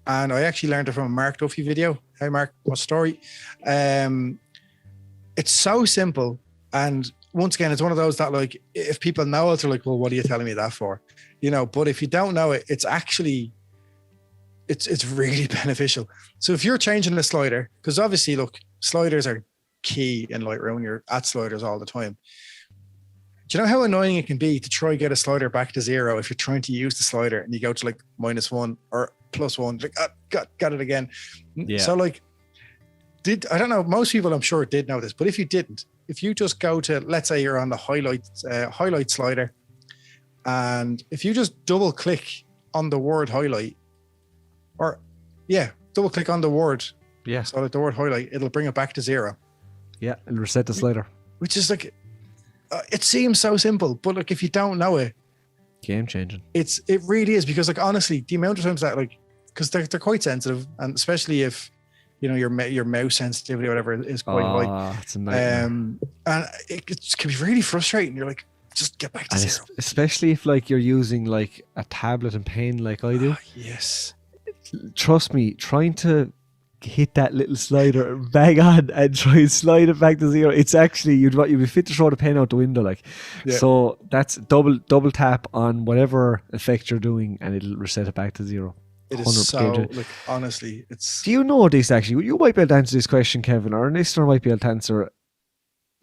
and I actually learned it from a Mark Duffy video. Hey Mark, what story? It's so simple, and once again, it's one of those that, like, if people know it, they're like, well, what are you telling me that for? You know, but if you don't know it, it's actually it's really beneficial. So if you're changing the slider, because obviously, look, sliders are key in Lightroom. You're at sliders all the time. Do you know how annoying it can be to try get a slider back to 0 if you're trying to use the slider and you go to like -1 or +1, like, got it again. Yeah. So like, I don't know, most people I'm sure did know this, but if you didn't, if you just go to, let's say you're on the highlight slider, and if you just double click on the word highlight, or double click on the word, so like the word highlight, it'll bring it back to 0. Yeah, and reset the slider. Which is like, it seems so simple, but like, if you don't know it, game changing. It really is, because like, honestly, the amount of times that, like, because they're quite sensitive, and especially if, you know, your mouse sensitivity or whatever is quite high. It's a nightmare. And it can be really frustrating. You're like, just get back to 0. Especially if like you're using like a tablet and pen like I do. Yes. Trust me, trying to hit that little slider, bang on, and try and slide it back to 0. It's actually, you'd be fit to throw the pen out the window, like. Yeah. So that's double tap on whatever effect you're doing, and it'll reset it back to 0. It is so, like, honestly, it's. Do you know this actually? You might be able to answer this question, Kevin, or a listener might be able to answer.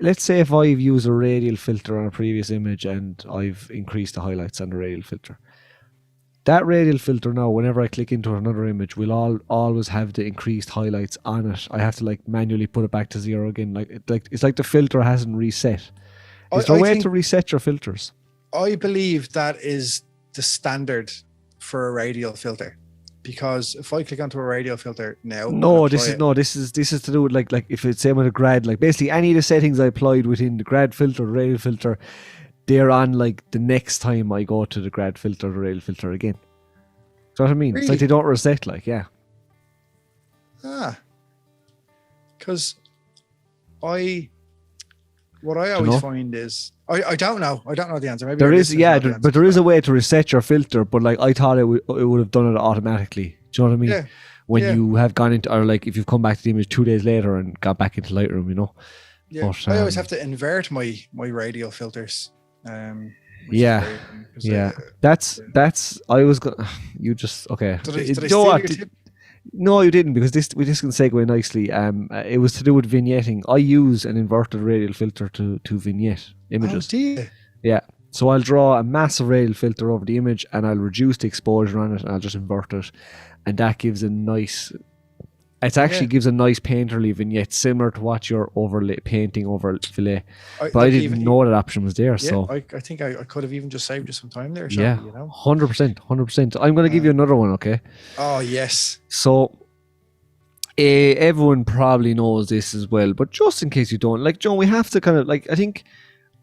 Let's say if I've used a radial filter on a previous image and I've increased the highlights on the radial filter. That radial filter now, whenever I click into another image, will always have the increased highlights on it. I have to like manually put it back to 0 again. It's like the filter hasn't reset. Is there a way to reset your filters? I believe that is the standard for a radial filter, because if I click onto a radial filter now, this is to do with like if it's same with a grad, like basically any of the settings I applied within the grad filter, radial filter, they're on like the next time I go to the grad filter, the radial filter again. Do you know what I mean? Really? It's like they don't reset, like, yeah. Because what I always find is, I don't know the answer. Maybe there is, but there is a way to reset your filter, but like I thought it would have done it automatically. Do you know what I mean? Yeah. When you have gone into, or like if you've come back to the image 2 days later and got back into Lightroom, you know. Yeah. But, I always have to invert my radial filters. That's I was gonna. You just okay. Did I steal your tip? No, you didn't, because this can segue nicely. It was to do with vignetting. I use an inverted radial filter to vignette images. Oh dear. Yeah. So I'll draw a massive radial filter over the image and I'll reduce the exposure on it and I'll just invert it, and that gives a nice. It actually gives a nice painterly vignette, similar to what you're painting over fillet. But I didn't know that option was there. So I think I could have even just saved you some time there. Yeah, you know? 100%. I'm going to give you another one, okay? Oh, yes. So everyone probably knows this as well, but just in case you don't, like, John, we have to kind of, like, I think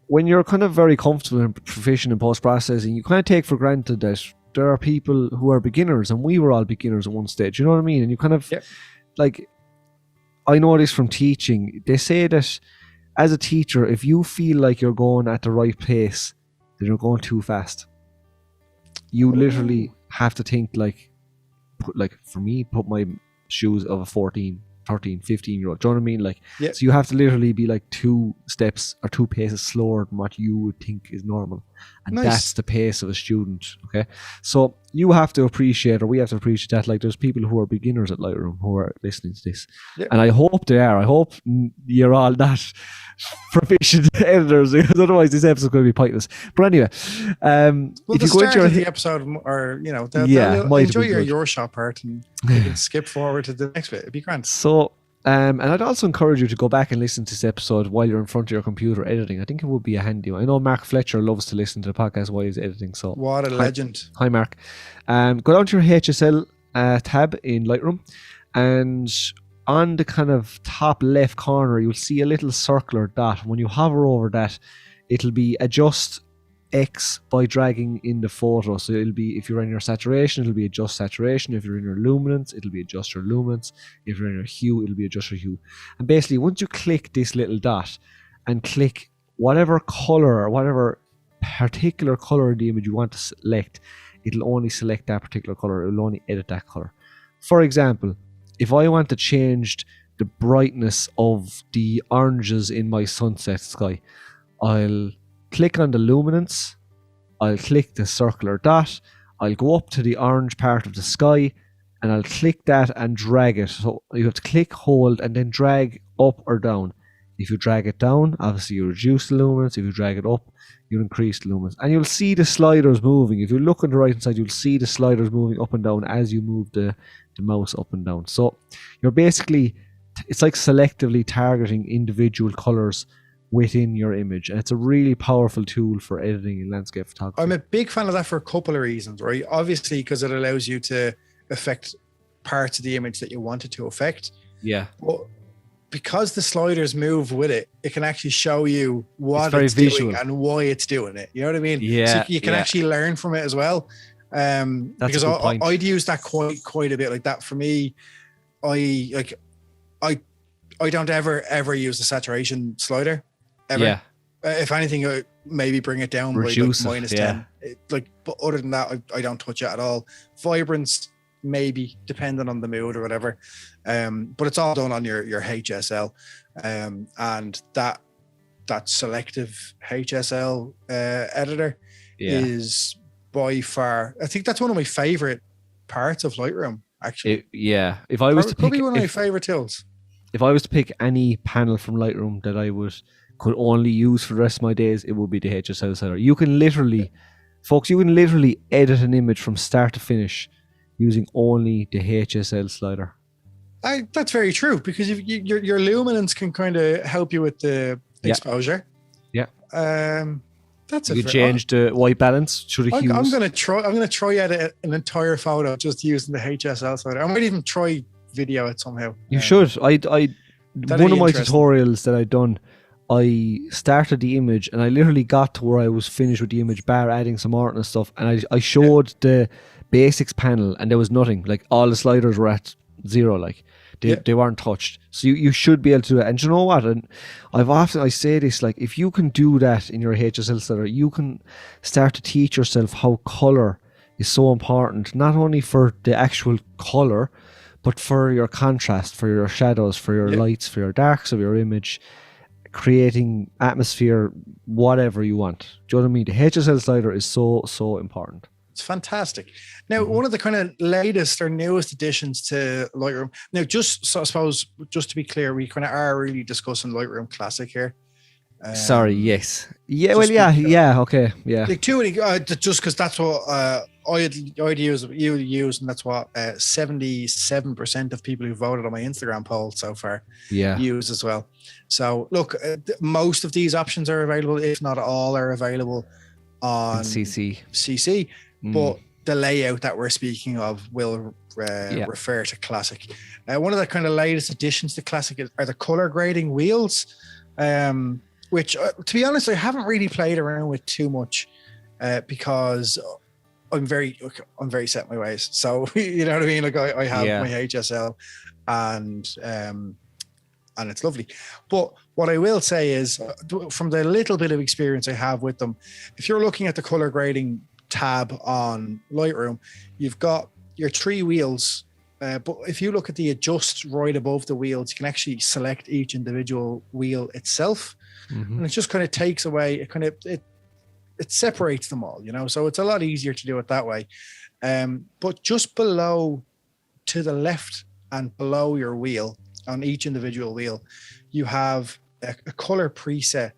when you're kind of very comfortable and proficient in post-processing, you kind of take for granted that there are people who are beginners, and we were all beginners at one stage, you know what I mean? And you kind of... Yep. Like, I know this from teaching. They say that as a teacher, if you feel like you're going at the right pace, then you're going too fast. You literally have to think like for me, put my shoes of a 14, 13, 15-year-old. Do you know what I mean? Like, so you have to literally be like 2 steps or 2 paces slower than what you would think is normal. And that's the pace of a student. Okay. So you have to appreciate, or we have to appreciate that, like, there's people who are beginners at Lightroom who are listening to this. Yeah. And I hope they are. I hope you're all that proficient editors, because otherwise this episode's going to be pointless. But anyway, well, if the you go start into of your the episode, or Yeah, they'll might enjoy be good. your shot part, and you can skip forward to the next bit. It'd be grand. So, and I'd also encourage you to go back and listen to this episode while you're in front of your computer editing. I think it would be a handy one. I know Mark Fletcher loves to listen to the podcast while he's editing. So What a legend. Hi, Mark. Go down to your HSL tab in Lightroom, and on the kind of top left corner, you'll see a little circular dot. When you hover over that, it'll be adjust X by dragging in the photo. So it'll be, if you're in your saturation, it'll be adjust saturation. If you're in your luminance, it'll be adjust your luminance. If you're in your hue, it'll be adjust your hue. And basically, once you click this little dot and click whatever color or whatever particular color in the image you want to select, it'll only select that particular color. It will only edit that color. For example, if I want to change the brightness of the oranges in my sunset sky, I'll click on the luminance, I'll click the circular dot, I'll go up to the orange part of the sky, and I'll click that and drag it. So you have to click, hold, and then drag up or down. If you drag it down, obviously you reduce the luminance. If you drag it up, you increase the luminance. And you'll see the sliders moving. If you look on the right hand side, you'll see the sliders moving up and down as you move the mouse up and down. So you're basically, it's like selectively targeting individual colors within your image, and it's a really powerful tool for editing in landscape photography. I'm a big fan of that for a couple of reasons, right? Obviously, because it allows you to affect parts of the image that you wanted to affect. Yeah. But because the sliders move with it, it can actually show you what it's doing visual. and why it's doing it. You know what I mean? Yeah. So you can actually learn from it as well. Because I'd use that quite a bit. Like that for me, I don't ever use the saturation slider. Ever. Yeah. If anything, I maybe bring it down Reduce by like -10. But other than that, I don't touch it at all. Vibrance, maybe, depending on the mood or whatever. But it's all done on your HSL. And that selective HSL editor is by far, I think that's one of my favorite parts of Lightroom, actually. If I was to pick, probably one of my favorite tools. If I was to pick any panel from Lightroom that I could only use for the rest of my days, it would be the HSL slider. You can literally, folks, edit an image from start to finish using only the HSL slider. That's very true, because if your luminance can kind of help you with the exposure. Yeah. That's you could change the white balance through the hues. I'm gonna try edit an entire photo just using the HSL slider. I might even try video it somehow. You should. One of my tutorials that I'd done, I started the image and I literally got to where I was finished with the image, bar adding some art and stuff, and I showed the basics panel and there was nothing. Like all the sliders were at 0, like they weren't touched. So you should be able to do it. And you know what? And I say this, like, if you can do that in your HSL slider, you can start to teach yourself how color is so important, not only for the actual color, but for your contrast, for your shadows, for your lights, for your darks of your image, creating atmosphere, whatever you want. Do you know what I mean? The HSL slider is so important. It's fantastic. Now, one of the kind of latest or newest additions to Lightroom. Now, I suppose, just to be clear, we kind of are really discussing Lightroom Classic here. Sorry, yes. Yeah, well, okay, yeah. Like just because that's what I'd use, you use, and that's what 77% of people who voted on my Instagram poll so far use as well. So, look, most of these options are available, if not all are available on CC. But the layout that we're speaking of will refer to Classic. One of the kind of latest additions to Classic are the color grading wheels, which, to be honest, I haven't really played around with too much because I'm very set in my ways. So you know what I mean? Like I have my HSL and it's lovely. But what I will say is, from the little bit of experience I have with them, if you're looking at the color grading tab on Lightroom, you've got your 3 wheels, but if you look at the adjust right above the wheels, you can actually select each individual wheel itself, and it just kind of takes away, it separates them all, you know, so it's a lot easier to do it that way. But just below, to the left and below your wheel, on each individual wheel, you have a color preset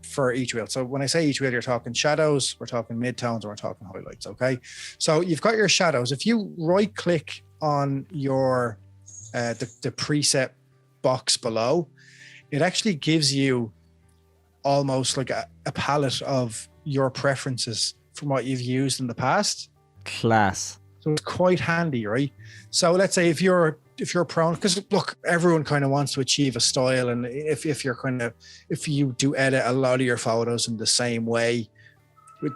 for each wheel. So when I say each wheel, you're talking shadows, we're talking midtones, and we're talking highlights. Okay. So you've got your shadows. If you right click on your the preset box below, it actually gives you almost like a palette of your preferences from what you've used in the past. Class. So it's quite handy, right? So let's say if you're prone, because look, everyone kind of wants to achieve a style, and if you do edit a lot of your photos in the same way,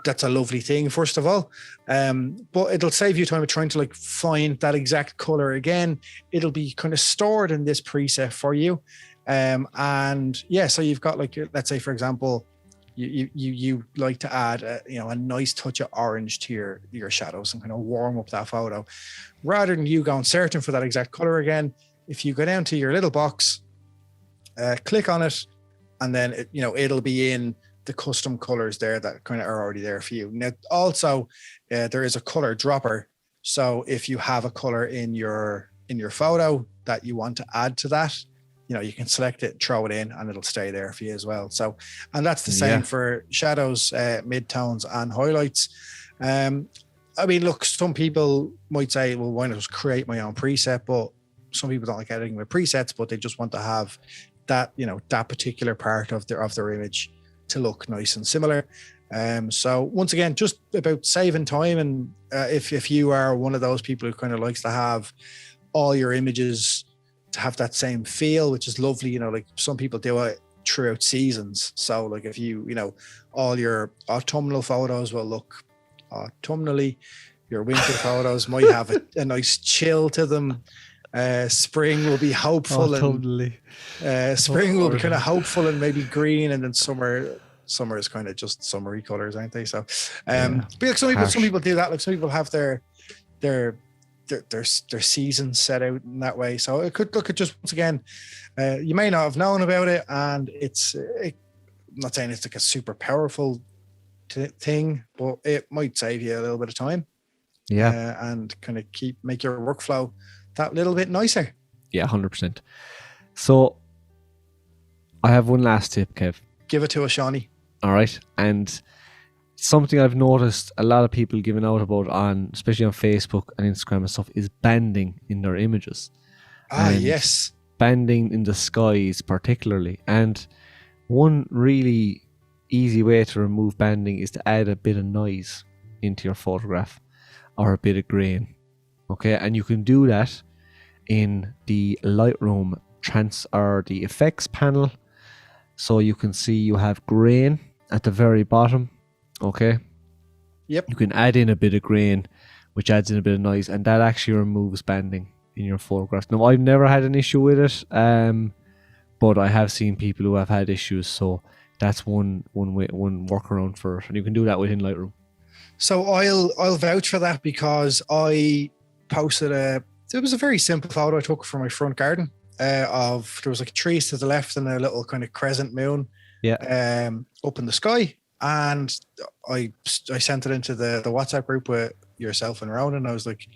that's a lovely thing, first of all. But it'll save you time of trying to like find that exact color again. It'll be kind of stored in this preset for you. And yeah, so you've got like, let's say for example, you like to add a nice touch of orange to your shadows and kind of warm up that photo, rather than you going searching for that exact color again. If you go down to your little box, click on it, and then it'll be in the custom colors there that kind of are already there for you. Now also there is a color dropper, so if you have a color in your photo that you want to add to that, you can select it, throw it in, and it'll stay there for you as well. So, and that's the same for shadows, midtones, and highlights. I mean, look, some people might say, well, why not just create my own preset? But some people don't like editing with presets, but they just want to have that, that particular part of their image to look nice and similar. So once again, just about saving time. And if you are one of those people who kind of likes to have all your images to have that same feel, which is lovely, like some people do it throughout seasons. So like if all your autumnal photos will look autumnally, your winter photos might have a nice chill to them. Spring will be hopeful, totally. Spring will be kind of hopeful and maybe green, and then summer is kind of just summery colors, aren't they? So but like some people do that. Like some people have their season set out in that way. So it could look at, just once again, you may not have known about it, and I'm not saying it's like a super powerful thing, but it might save you a little bit of time. And kind of make your workflow that little bit nicer. 100%. So I have one last tip, Kev. Give it to us, Shawnee. All right. And something I've noticed a lot of people giving out about especially on Facebook and Instagram and stuff, is banding in their images. Yes. Banding in the skies particularly. And one really easy way to remove banding is to add a bit of noise into your photograph, or a bit of grain. Okay, and you can do that in the Lightroom or the effects panel. So you can see you have grain at the very bottom. Okay. Yep. You can add in a bit of grain, which adds in a bit of noise, and that actually removes banding in your photographs. Now, I've never had an issue with it, but I have seen people who have had issues. So that's one workaround for it, and you can do that within Lightroom. So I'll vouch for that, because I posted it was a very simple photo I took from my front garden there was like trees to the left and a little kind of crescent moon up in the sky, and I sent it into the WhatsApp group with yourself and Ronan, and I was like,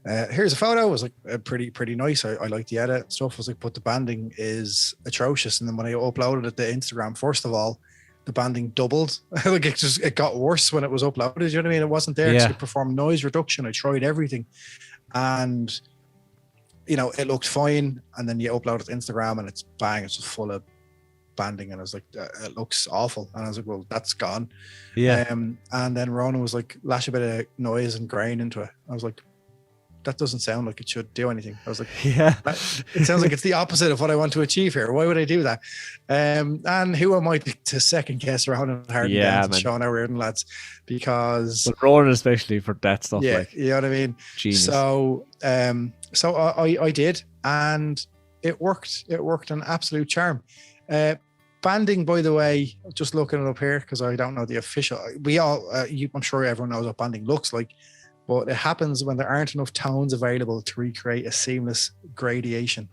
here's a photo. It was like pretty nice. I like the edit and stuff. I was like, but the banding is atrocious. And then when I uploaded it to Instagram, first of all, the banding doubled. Like it got worse when it was uploaded. You know what I mean? It wasn't there to perform noise reduction. I tried everything, and it looked fine. And then you upload it to Instagram, and it's just full of banding. And I was like, it looks awful. And I was like, well, that's gone. And then Ronan was like, lash a bit of noise and grain into it. I was like, that doesn't sound like it should do anything. I was like, it sounds like it's the opposite of what I want to achieve here. Why would I do that? And who am I to second guess Ronan Harden and Sean O'Riordan, lads? Because but Ronan especially for that stuff. You know what I mean? Genius. So I did, and it worked. It worked an absolute charm. Banding, by the way, just looking it up here, because I don't know the official. I'm sure everyone knows what banding looks like, but it happens when there aren't enough tones available to recreate a seamless gradation.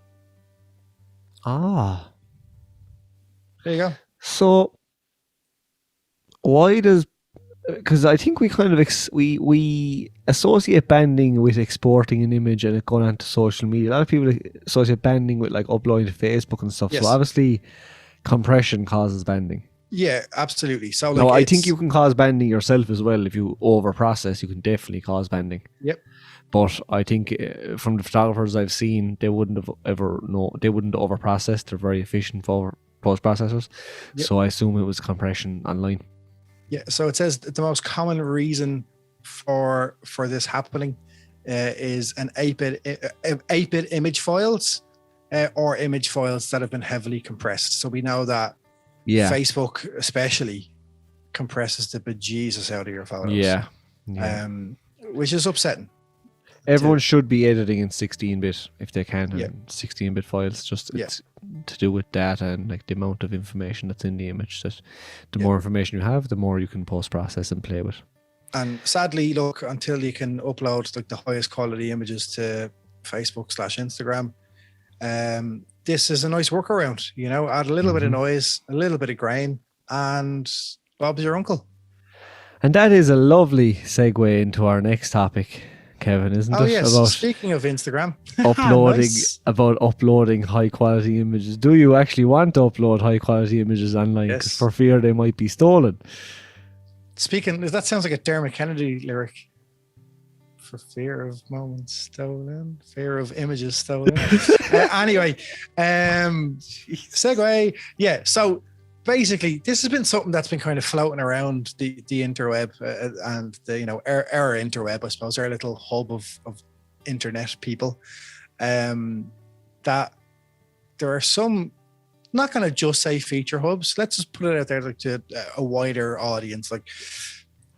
There you go. So why does because I think we kind of we associate banding with exporting an image and it going onto social media. A lot of people associate banding with like uploading to Facebook and stuff. Yes. So obviously, compression causes banding. Yeah, absolutely. So No, I think you can cause banding yourself as well. If you over process, you can definitely cause banding. Yep. But I think from the photographers I've seen, they wouldn't have they wouldn't over process. They're very efficient for post processors. Yep. So I assume it was compression online. Yeah. So it says the most common reason for this happening is an 8-bit image files or image files that have been heavily compressed. So we know that Facebook especially compresses the bejesus out of your photos. Yeah. Which is upsetting. Everyone should be editing in 16-bit if they can, and 16-bit files, just it's to do with data and like the amount of information that's in the image. That the more information you have, the more you can post-process and play with. And sadly, look, until you can upload like the highest quality images to Facebook/Instagram, this is a nice workaround. You know, add a little bit of noise, a little bit of grain, and Bob's your uncle. And that is a lovely segue into our next topic, Kevin, isn't it? Oh yes. About speaking of Instagram, about uploading high quality images. Do you actually want to upload high quality images online? Yes. For fear they might be stolen. Speaking, that sounds like a Dermot Kennedy lyric. For fear of moments stolen, fear of images stolen. Anyway, segue. Yeah. So basically, this has been something that's been kind of floating around the interweb and the our interweb, I suppose, our little hub of internet people. That there are some, I'm not going to just say feature hubs. Let's just put it out there like to a wider audience. Like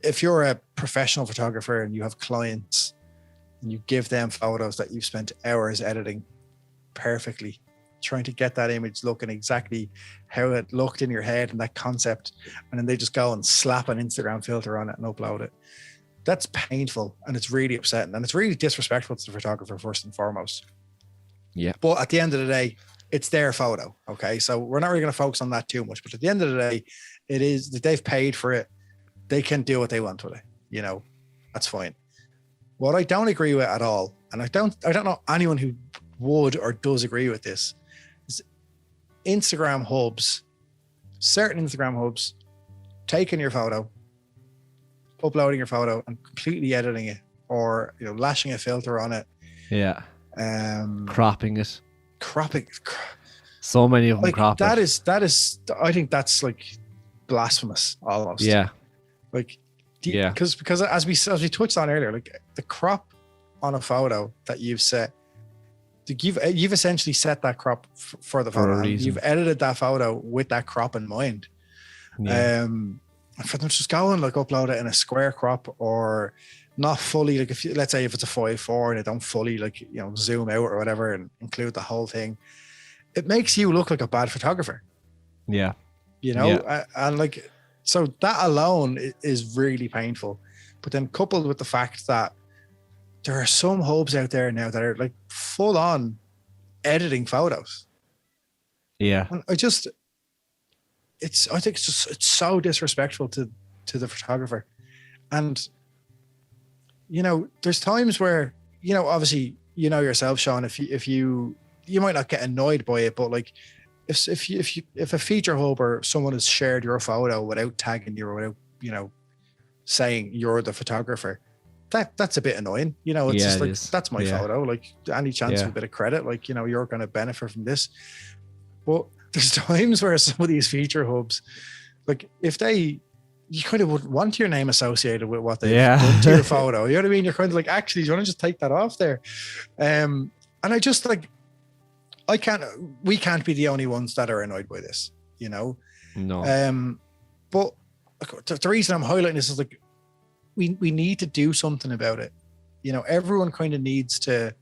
if you're a professional photographer and you have clients and you give them photos that you've spent hours editing perfectly, trying to get that image looking exactly how it looked in your head and that concept, and then they just go and slap an Instagram filter on it and upload it. That's painful and it's really upsetting and it's really disrespectful to the photographer first and foremost. Yeah. But at the end of the day, it's their photo. Okay. So we're not really going to focus on that too much, but at the end of the day, it is that they've paid for it. They can do what they want with it. That's fine. What I don't agree with at all, and I don't know anyone who would or does agree with this, is Instagram hubs, certain Instagram hubs, taking your photo, uploading your photo and completely editing it, or lashing a filter on it. Yeah. Cropping it. So many of them like, crop that it. That is I think that's like blasphemous almost. Yeah. Like yeah. Because as we touched on earlier, like the crop on a photo that you've set, you've essentially set that crop for the photo. You've edited that photo with that crop in mind. Yeah. For them to just go and like upload it in a square crop or not fully, like let's say if it's a 5.4 and they don't fully like zoom out or whatever and include the whole thing, it makes you look like a bad photographer. Yeah. And like, so that alone is really painful. But then coupled with the fact that there are some hubs out there now that are like full on editing photos. Yeah. And I think it's so disrespectful to the photographer. And there's times where obviously yourself, Sean, if you might not get annoyed by it, but like if a feature hub or someone has shared your photo without tagging you or without saying you're the photographer, that's a bit annoying. It's just like that's my photo. Like any chance of a bit of credit, like you're going to benefit from this. But there's times where some of these feature hubs, like if you kind of would want your name associated with what they've done to your photo. You know what I mean? You're kind of like, actually, do you want to just take that off there? And I just like, we can't be the only ones that are annoyed by this, No. But the reason I'm highlighting this is like, we need to do something about it. Everyone kind of needs to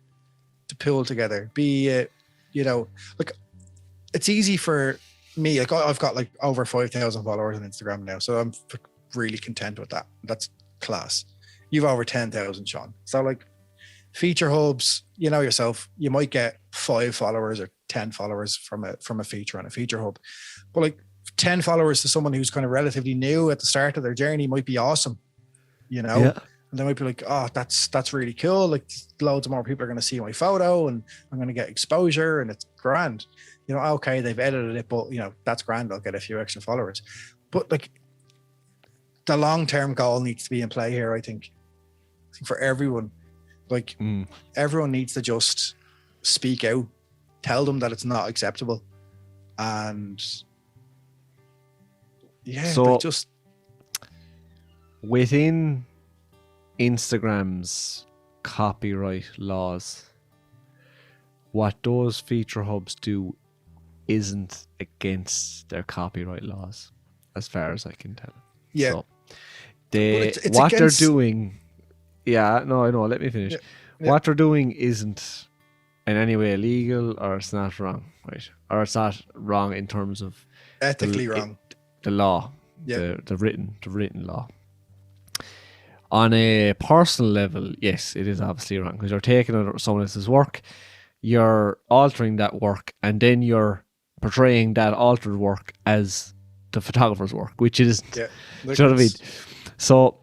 pull together, be it, like it's easy for me. Like I've got like over 5,000 followers on Instagram now. So I'm really content with that. That's class. You've over 10,000, Sean. So like feature hubs, yourself, you might get 5 followers or 10 followers from a feature on a feature hub. But like 10 followers to someone who's kind of relatively new at the start of their journey might be awesome, you know. Yeah. And they might be like, oh, that's really cool. Like loads of more people are going to see my photo and I'm going to get exposure and it's grand. You know, okay, they've edited it, but you know, that's grand. I'll get a few extra followers. But like the long-term goal needs to be in play here, I think for everyone. Like everyone needs to just speak out, tell them that it's not acceptable. And yeah, so like just within Instagram's copyright laws, what those feature hubs do isn't against their copyright laws, as far as I can tell. Yeah. So it's what against... they're doing. Yeah, no, I know. Let me finish. Yeah. What they're doing isn't in any way illegal, or it's not wrong, right? Or it's not wrong in terms of ethically wrong. The law, yeah, the written law. On a personal level, yes, it is obviously wrong because you're taking someone else's work, you're altering that work, and then you're portraying that altered work as the photographer's work, which it isn't. Yeah, do you know what I mean? So,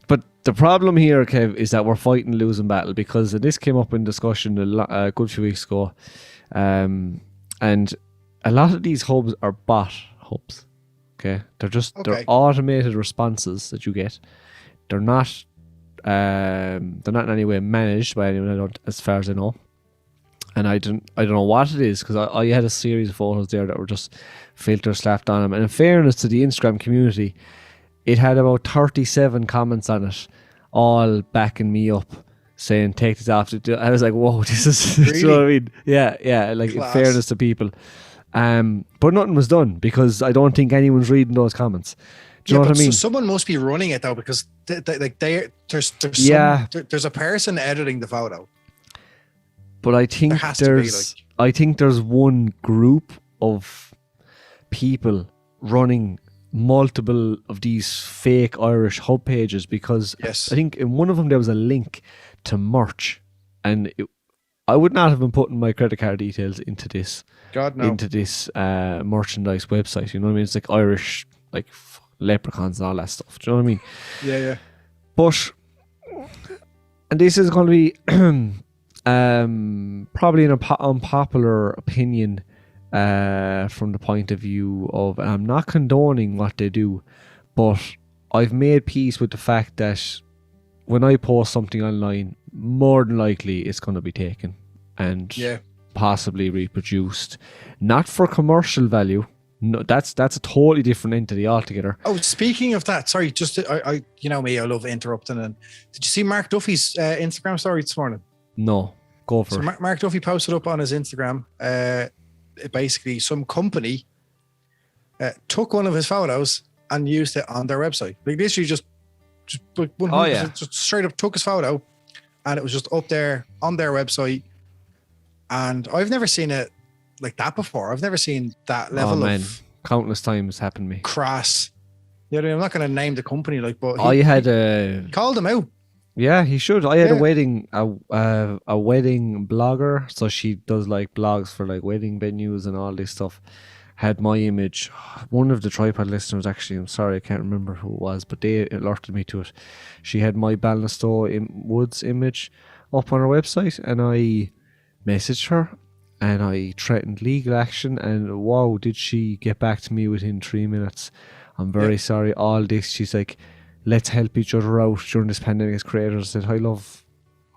but the problem here, Kev, is that we're fighting a losing battle because this came up in discussion a good few weeks ago, and a lot of these hubs are bot hubs. Okay, they're automated responses that you get. They're not in any way managed by anyone, as far as I know. And I don't know what it is because I had a series of photos there that were just filters slapped on them. And in fairness to the Instagram community, it had about 37 comments on it, all backing me up, saying take this off. I was like, whoa, this is really? You know what I mean? Yeah. Like Class. In fairness to people, but nothing was done because I don't think anyone's reading those comments. Do you know what I mean? So someone must be running it though, because there's a person editing the photo. But I think I think there's one group of people running multiple of these fake Irish hub pages because I think in one of them there was a link to merch, and I would not have been putting my credit card details into this. God no. Into this merchandise website. You know what I mean? It's like Irish, like leprechauns and all that stuff. Do you know what I mean? Yeah. But, and this is going to be probably an unpopular opinion from the point of view of, and I'm not condoning what they do, but I've made peace with the fact that when I post something online, more than likely it's going to be taken and possibly reproduced, not for commercial value. No, that's a totally different entity altogether. Oh, speaking of that, sorry, just I you know me, I love interrupting. And did you see Mark Duffy's Instagram story this morning? No, go for it. Mark Duffy posted up on his Instagram. Basically, some company took one of his photos and used it on their website. Like literally, just just straight up took his photo, and it was just up there on their website. And I've never seen it like that before. I've never seen that level of countless times happened to me. Crass. Yeah, I'm not going to name the company, like, but he called them out. Yeah, he should. I had a wedding blogger, so she does like blogs for like wedding venues and all this stuff. Had my image. One of the tripod listeners, actually, I'm sorry, I can't remember who it was, but they alerted me to it. She had my Balnastow Woods image up on her website, and I messaged her and I threatened legal action, and wow, did she get back to me within 3 minutes. I'm very sorry, all this. She's like, let's help each other out during this pandemic as creators. I said, I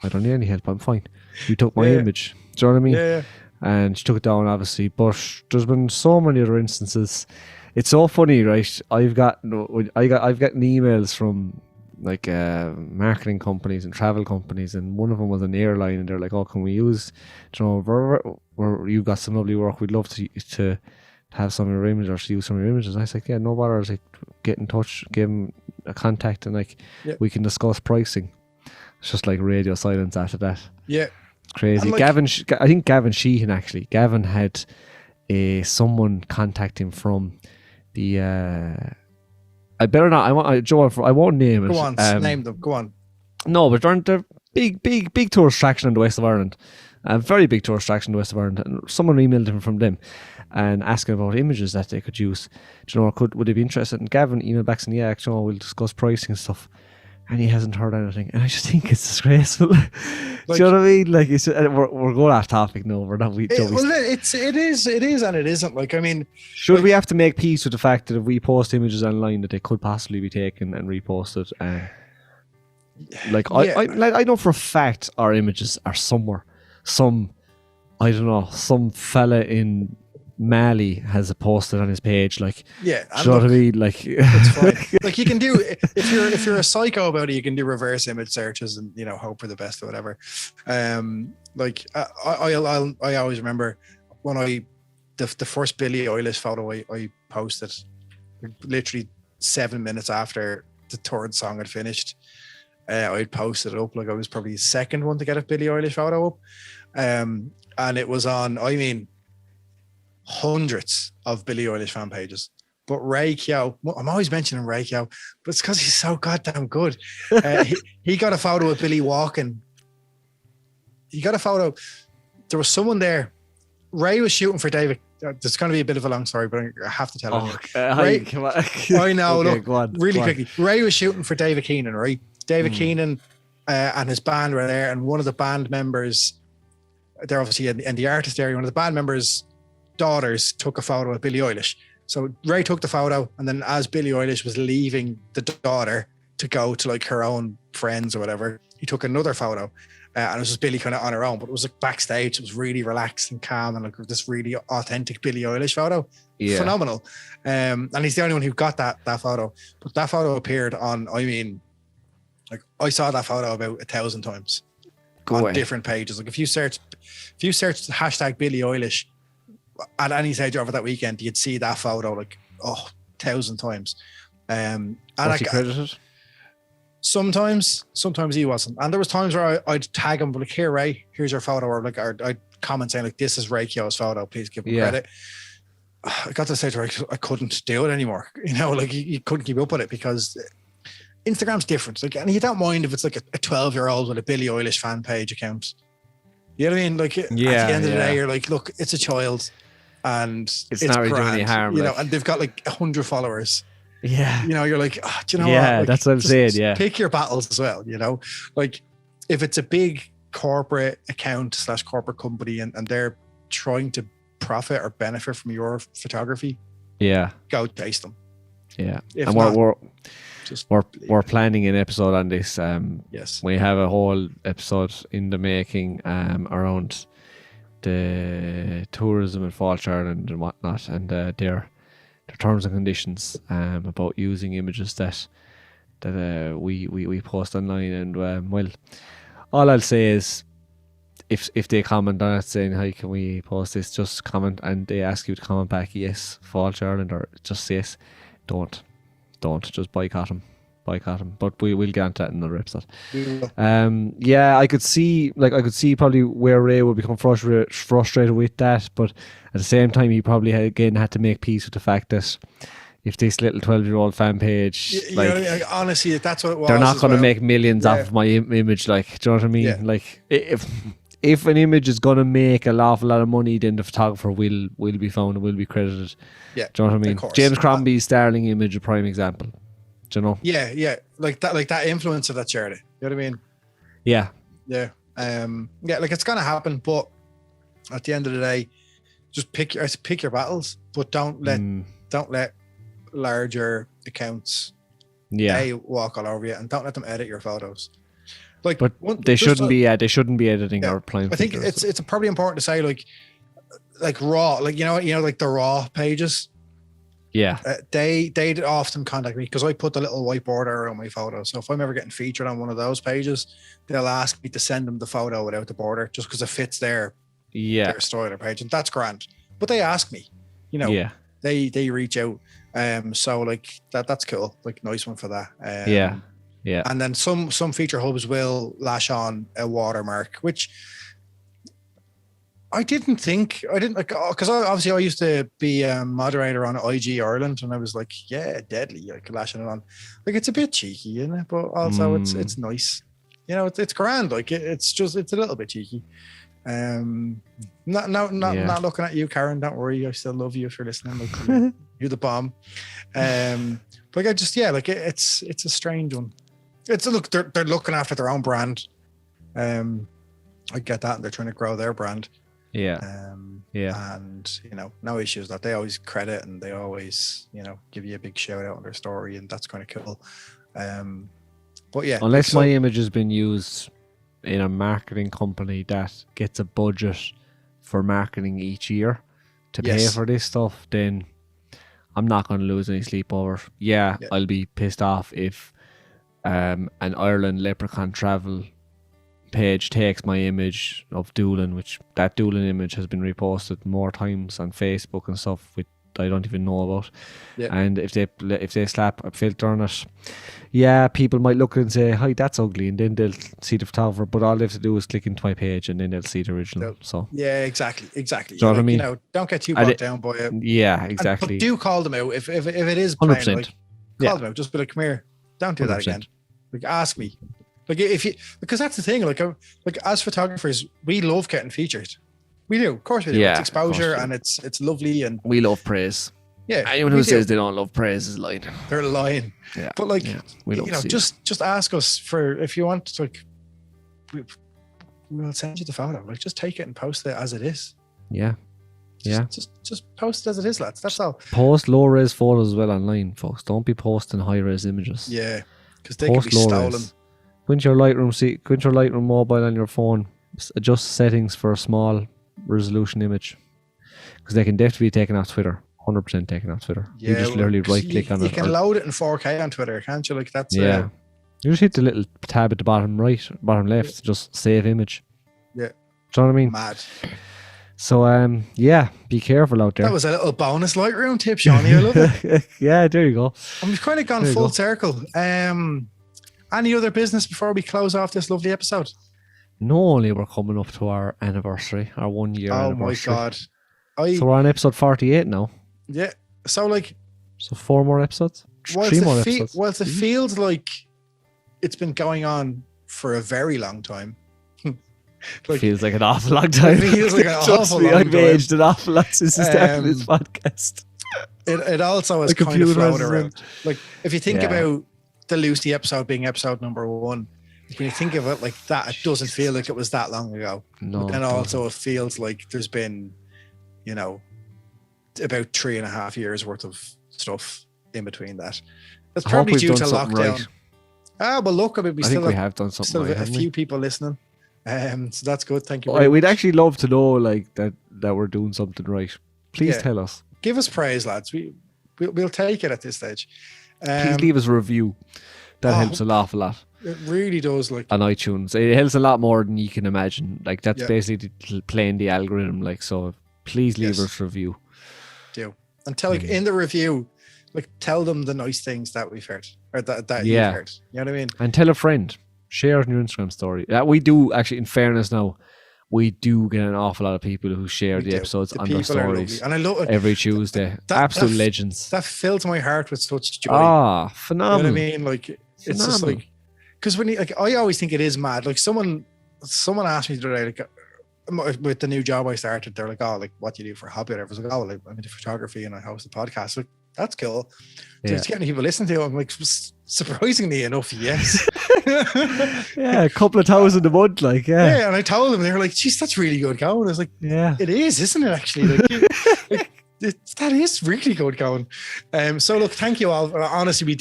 don't need any help, I'm fine. You took my image. Do you know what I mean? Yeah. And she took it down, obviously, but there's been so many other instances. It's so funny, right? I've gotten emails from like marketing companies and travel companies, and one of them was an airline, and they're like, oh, can we use, you know, where you've got some lovely work, we'd love to have some of your images or to use some of your images. And I was like, yeah, no bother. I was like, get in touch, give them a contact, and like we can discuss pricing. It's just like radio silence after that. Yeah. Crazy. Like, I think Gavin Sheehan, actually. Gavin had someone contact him from the I better not. I won't name it. Go on, name them. Go on. No, but they're big tourist attraction in the west of Ireland. A very big tourist attraction in the west of Ireland. And someone emailed him from them. and asking about images that they could use. Do you know, would they be interested? And Gavin emailed back saying, yeah, you know, we'll discuss pricing and stuff. And he hasn't heard anything. And I just think it's disgraceful. Do you know what I mean? Like, it's, we're going off topic now. We're not. It is, and it isn't. Like, I mean, should we have to make peace with the fact that if we post images online that they could possibly be taken and reposted? I know for a fact our images are somewhere. Some fella in Mali has posted on his page. Like, yeah, do you know what I mean? Like, it's fine. Like, you can do, if you're a psycho about it, you can do reverse image searches and, you know, hope for the best or whatever. Like, I always remember when the first Billie Eilish photo I posted, literally 7 minutes after the third song had finished. I'd posted it up. Like, I was probably the second one to get a Billie Eilish photo up. And it was on, I mean, hundreds of Billie Eilish fan pages. But Ray Kyo, I'm always mentioning Ray Kyo, but it's because he's so goddamn good. He got a photo of Billy walking. He got a photo. There was someone there. Ray was shooting for David. There's going to be a bit of a long story, but I have to tell it. Ray, I know. Okay, look, really quickly. Ray was shooting for David Keenan, right? David Keenan and his band were there, and one of the band members, they're obviously in the artist area, one of the band members' daughters took a photo of Billie Eilish. So Ray took the photo, and then as Billie Eilish was leaving the daughter to go to like her own friends or whatever, he took another photo. And it was just Billie kind of on her own, but it was like backstage. It was really relaxed and calm, and like this really authentic Billie Eilish photo. Yeah. Phenomenal. And he's the only one who got that photo. But that photo appeared on, I mean, like, I saw that photo about 1,000 times on different pages. Like, if you search hashtag Billie Eilish at any stage over that weekend, you'd see that photo like 1,000 times. And was he credited? Sometimes he wasn't. And there was times where I'd tag him, like, here, Ray, here's your photo, or like, I'd comment saying like, this is Ray Kyo's photo, please give him credit. I got to the stage where I couldn't do it anymore. You know, like, you couldn't keep up with it because Instagram's different. Like, and you don't mind if it's like a 12-year-old with a Billie Eilish fan page account. You know what I mean? Like, at the end of the day, you're like, look, it's a child, and it's not really doing any harm, you know, and they've got like 100 followers. Yeah. You know, you're like, do you know what? Like, that's what I'm saying. Yeah. Pick your battles as well, you know? Like, if it's a big corporate account / corporate company and they're trying to profit or benefit from your photography, go chase them. Yeah. If and not, we're planning an episode on this. Yes. We have a whole episode in the making around the tourism in Falls Ireland and whatnot, and their terms and conditions about using images that we post online. And well, all I'll say is, if they comment on it saying, "Hi, can we post this?" Just comment, and they ask you to comment back, "Yes, Falls Ireland," or just yes. Don't just boycott them. But we'll get into that in another episode. I could see probably where Ray would become frustrated with that, but at the same time he probably had to make peace with the fact that if this little 12-year-old fan page, honestly, that's what it was. They're not going to make millions off of my image. Like, do you know what I mean? Yeah. Like, if an image is going to make an awful lot of money, then the photographer will be found and will be credited. Yeah, do you know what I mean? James Crombie's Starling image, a prime example. Do you know? Yeah, like that influencer that shared it. You know what I mean? Yeah. Like, it's gonna happen, but at the end of the day, just pick your battles, but don't let larger accounts walk all over you, and don't let them edit your photos. Like, but they shouldn't be editing or playing. I think it's probably important to say like raw, like, you know like the raw pages. Yeah, they often contact me because I put the little white border on my photo. So if I'm ever getting featured on one of those pages, they'll ask me to send them the photo without the border, just because it fits their style or page, and that's grand. But they ask me, you know, they reach out. So like that's cool. Like, nice one for that. Yeah. And then some feature hubs will lash on a watermark, which I didn't like, because I used to be a moderator on IG Ireland, and I was like, deadly, like, lashing it on. Like, it's a bit cheeky, isn't it? But also it's nice. You know, it's grand. Like, it's a little bit cheeky. Not looking at you, Karen. Don't worry, I still love you if you're listening. Like, you're the bomb. But I just it's a strange one. They're looking after their own brand. I get that, and they're trying to grow their brand. Yeah. And no issues that they always credit and they always give you a big shout out on their story, and that's kind of cool. But yeah, unless my image has been used in a marketing company that gets a budget for marketing each year to pay for this stuff, then I'm not going to lose any sleep over. Yeah, I'll be pissed off if an Ireland Leprechaun travel page takes my image of Doolin, which that Doolin image has been reposted more times on Facebook and stuff with I don't even know about. And if they slap a filter on it, people might look and say, "Hi, that's ugly," and then they'll see the photographer. But all they have to do is click into my page, and then they'll see the original. So exactly. Do you know what I mean? Don't get too bogged down by it. Yeah, exactly. But do call them out if it is plain, 100%. Call them out. Just be like, "Come here, don't do 100%. That again." Like, ask me. Like, because that's the thing. Like as photographers, we love getting featured. We do, of course we do. It's exposure and it's lovely, and we love praise. Yeah, anyone who says they don't love praise is lying. They're lying. Yeah, but we just ask us for if you want. Like, we'll send you the photo. Like, just take it and post it as it is. Yeah. Just post it as it is, lads. That's all. Post low res photos as well online, folks. Don't be posting high res images. Yeah, because they can be stolen. Go into your Lightroom mobile on your phone. Adjust settings for a small resolution image, because they can definitely be taken off Twitter. 100% taken off Twitter. Yeah, you just literally right click on it. You can load it in 4K on Twitter, can't you? Like, that's you just hit the little tab at the bottom left, just save image. Yeah. Do you know what I mean? Mad. So be careful out there. That was a little bonus Lightroom tip, Shawnee. I love it. Yeah, there you go. And we've kind of gone full circle. Any other business before we close off this lovely episode? No, only we're coming up to our anniversary, our 1 year anniversary. Oh my God. So we're on episode 48 now. Yeah. So 4 more episodes? 3 more episodes. Well, it feels like it's been going on for a very long time. Feels like an awful long time. It feels like an awful long time. I've aged an awful lot since the start of this podcast. It also has kind of flown around. Like, if you think about the Lucy episode being episode number 1, when you think of it like that, it doesn't feel like it was that long ago. No. And also it feels like there's been, about 3.5 years worth of stuff in between that. That's probably due to lockdown. Right. But look, I mean, we have done something. Still a few people listening. So that's good. Thank you. We'd actually love to know that we're doing something right. Please tell us. Give us praise, lads. We'll take it at this stage. Please leave us a review. That helps an awful lot. It really does. Like, on iTunes, it helps a lot more than you can imagine. Like, that's basically playing the algorithm. Like, so please leave us a review. Do and tell in the review, tell them the nice things that we've heard or that you've heard. You know what I mean? And tell a friend. Share it on your Instagram story. We do actually. In fairness, now we do get an awful lot of people who share the episodes on their stories, and I love it every Tuesday. Absolute legends. That fills my heart with such joy. Phenomenal. You know what I mean? Like, it's just like, because when I always think it is mad. Like, someone asked me today, with the new job I started, they're like, "Oh, like, what do you do for a hobby?" I was like, "Oh, like, I'm into photography and I host a podcast." Like, that's cool. So it's getting people listening to it. I'm like, surprisingly enough, yes. A couple of thousand a month, Yeah, and I told them, they were like, "Geez, that's really good going." I was like, "Yeah, it is, isn't it? Actually, that is really good going." So look, thank you all. Honestly,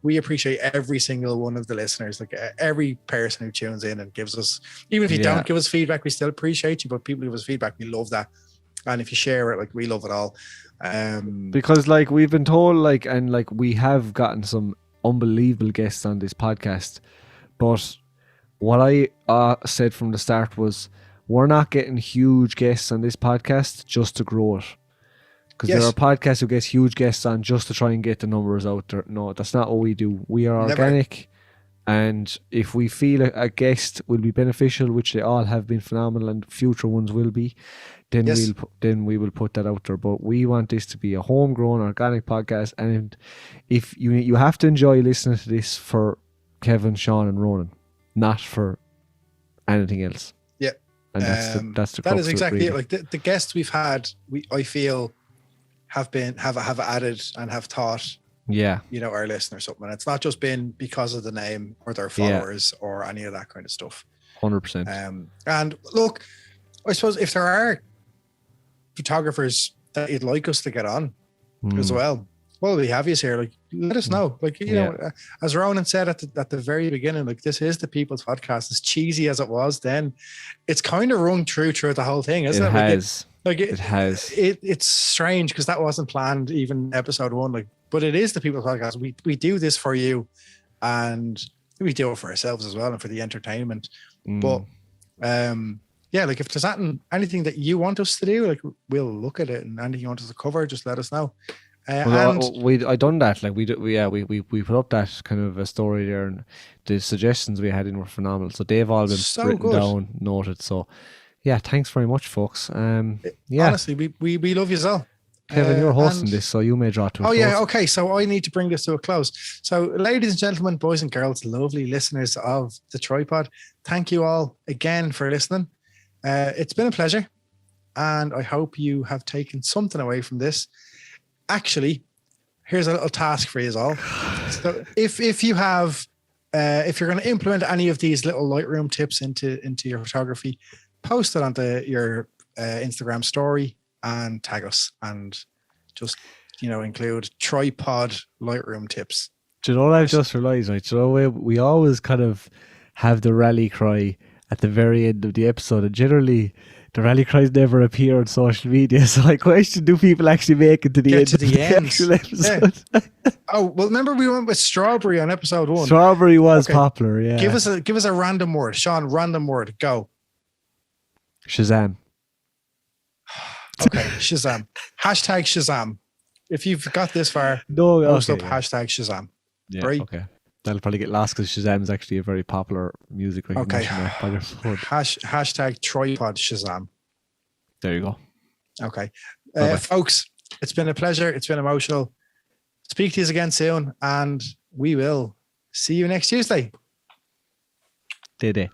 we appreciate every single one of the listeners, every person who tunes in and gives us, even if you don't give us feedback, we still appreciate you. But people who give us feedback, we love that. And if you share it, we love it all. Because we've been told, we have gotten some unbelievable guests on this podcast, but what I said from the start was, we're not getting huge guests on this podcast just to grow it. Because there are podcasts who get huge guests on just to try and get the numbers out there. No, that's not what we do. We are organic. And if we feel a guest will be beneficial, which they all have been phenomenal and future ones will be, then we will put that out there. But we want this to be a homegrown organic podcast. And if you have to enjoy listening to this for Kevin, Sean and Ronan, not for anything else. Yeah. And that's the that crux is of it, exactly really. it. Like the guests we've had, I feel have added and have taught Yeah, our listeners something. And it's not just been because of the name or their followers or any of that kind of stuff. 100%. And look, I suppose if there are photographers that you'd like us to get on as well, well, we have you here. Like, let us know. Like, you know, as Ronan said at the very beginning, like, this is the People's Podcast. As cheesy as it was then, it's kind of rung true throughout the whole thing, isn't it? It has. It's strange because that wasn't planned even episode 1. Like, but it is the People's Podcast. We do this for you, and we do it for ourselves as well and for the entertainment. But yeah, like if there's anything that you want us to do, like we'll look at it, and anything you want us to cover, just let us know. I done that. Like we put up that kind of a story there, and the suggestions we had in were phenomenal. So they've all been written down, noted. So yeah, thanks very much, folks. Honestly, we love you all. Kevin, you're hosting this, so you may draw to a close. Yeah, okay. So I need to bring this to a close. So, ladies and gentlemen, boys and girls, lovely listeners of the Tripod, thank you all again for listening. It's been a pleasure, and I hope you have taken something away from this. Actually, here's a little task for you all. So if you have, if you're going to implement any of these little Lightroom tips into your photography, post it onto your Instagram story and tag us, and just, include tripod Lightroom tips. Do you know what I've just realized, right? Do you know, we always kind of have the rally cry at the very end of the episode, and generally the rally cries never appear on social media. So I question, do people actually make it to the end of the actual episode? Yeah. Oh, well, remember we went with strawberry on episode 1. Strawberry was popular, yeah. Give us a random word. Sean, random word. Go. Shazam. Okay, Shazam. Hashtag Shazam. If you've got this far, post up hashtag Shazam. Yeah, right? Okay. That'll probably get lost because Shazam is actually a very popular music recognition. Okay. Hashtag tripod Shazam. There you go. Okay. Folks, it's been a pleasure. It's been emotional. Speak to you again soon, and we will see you next Tuesday. Day.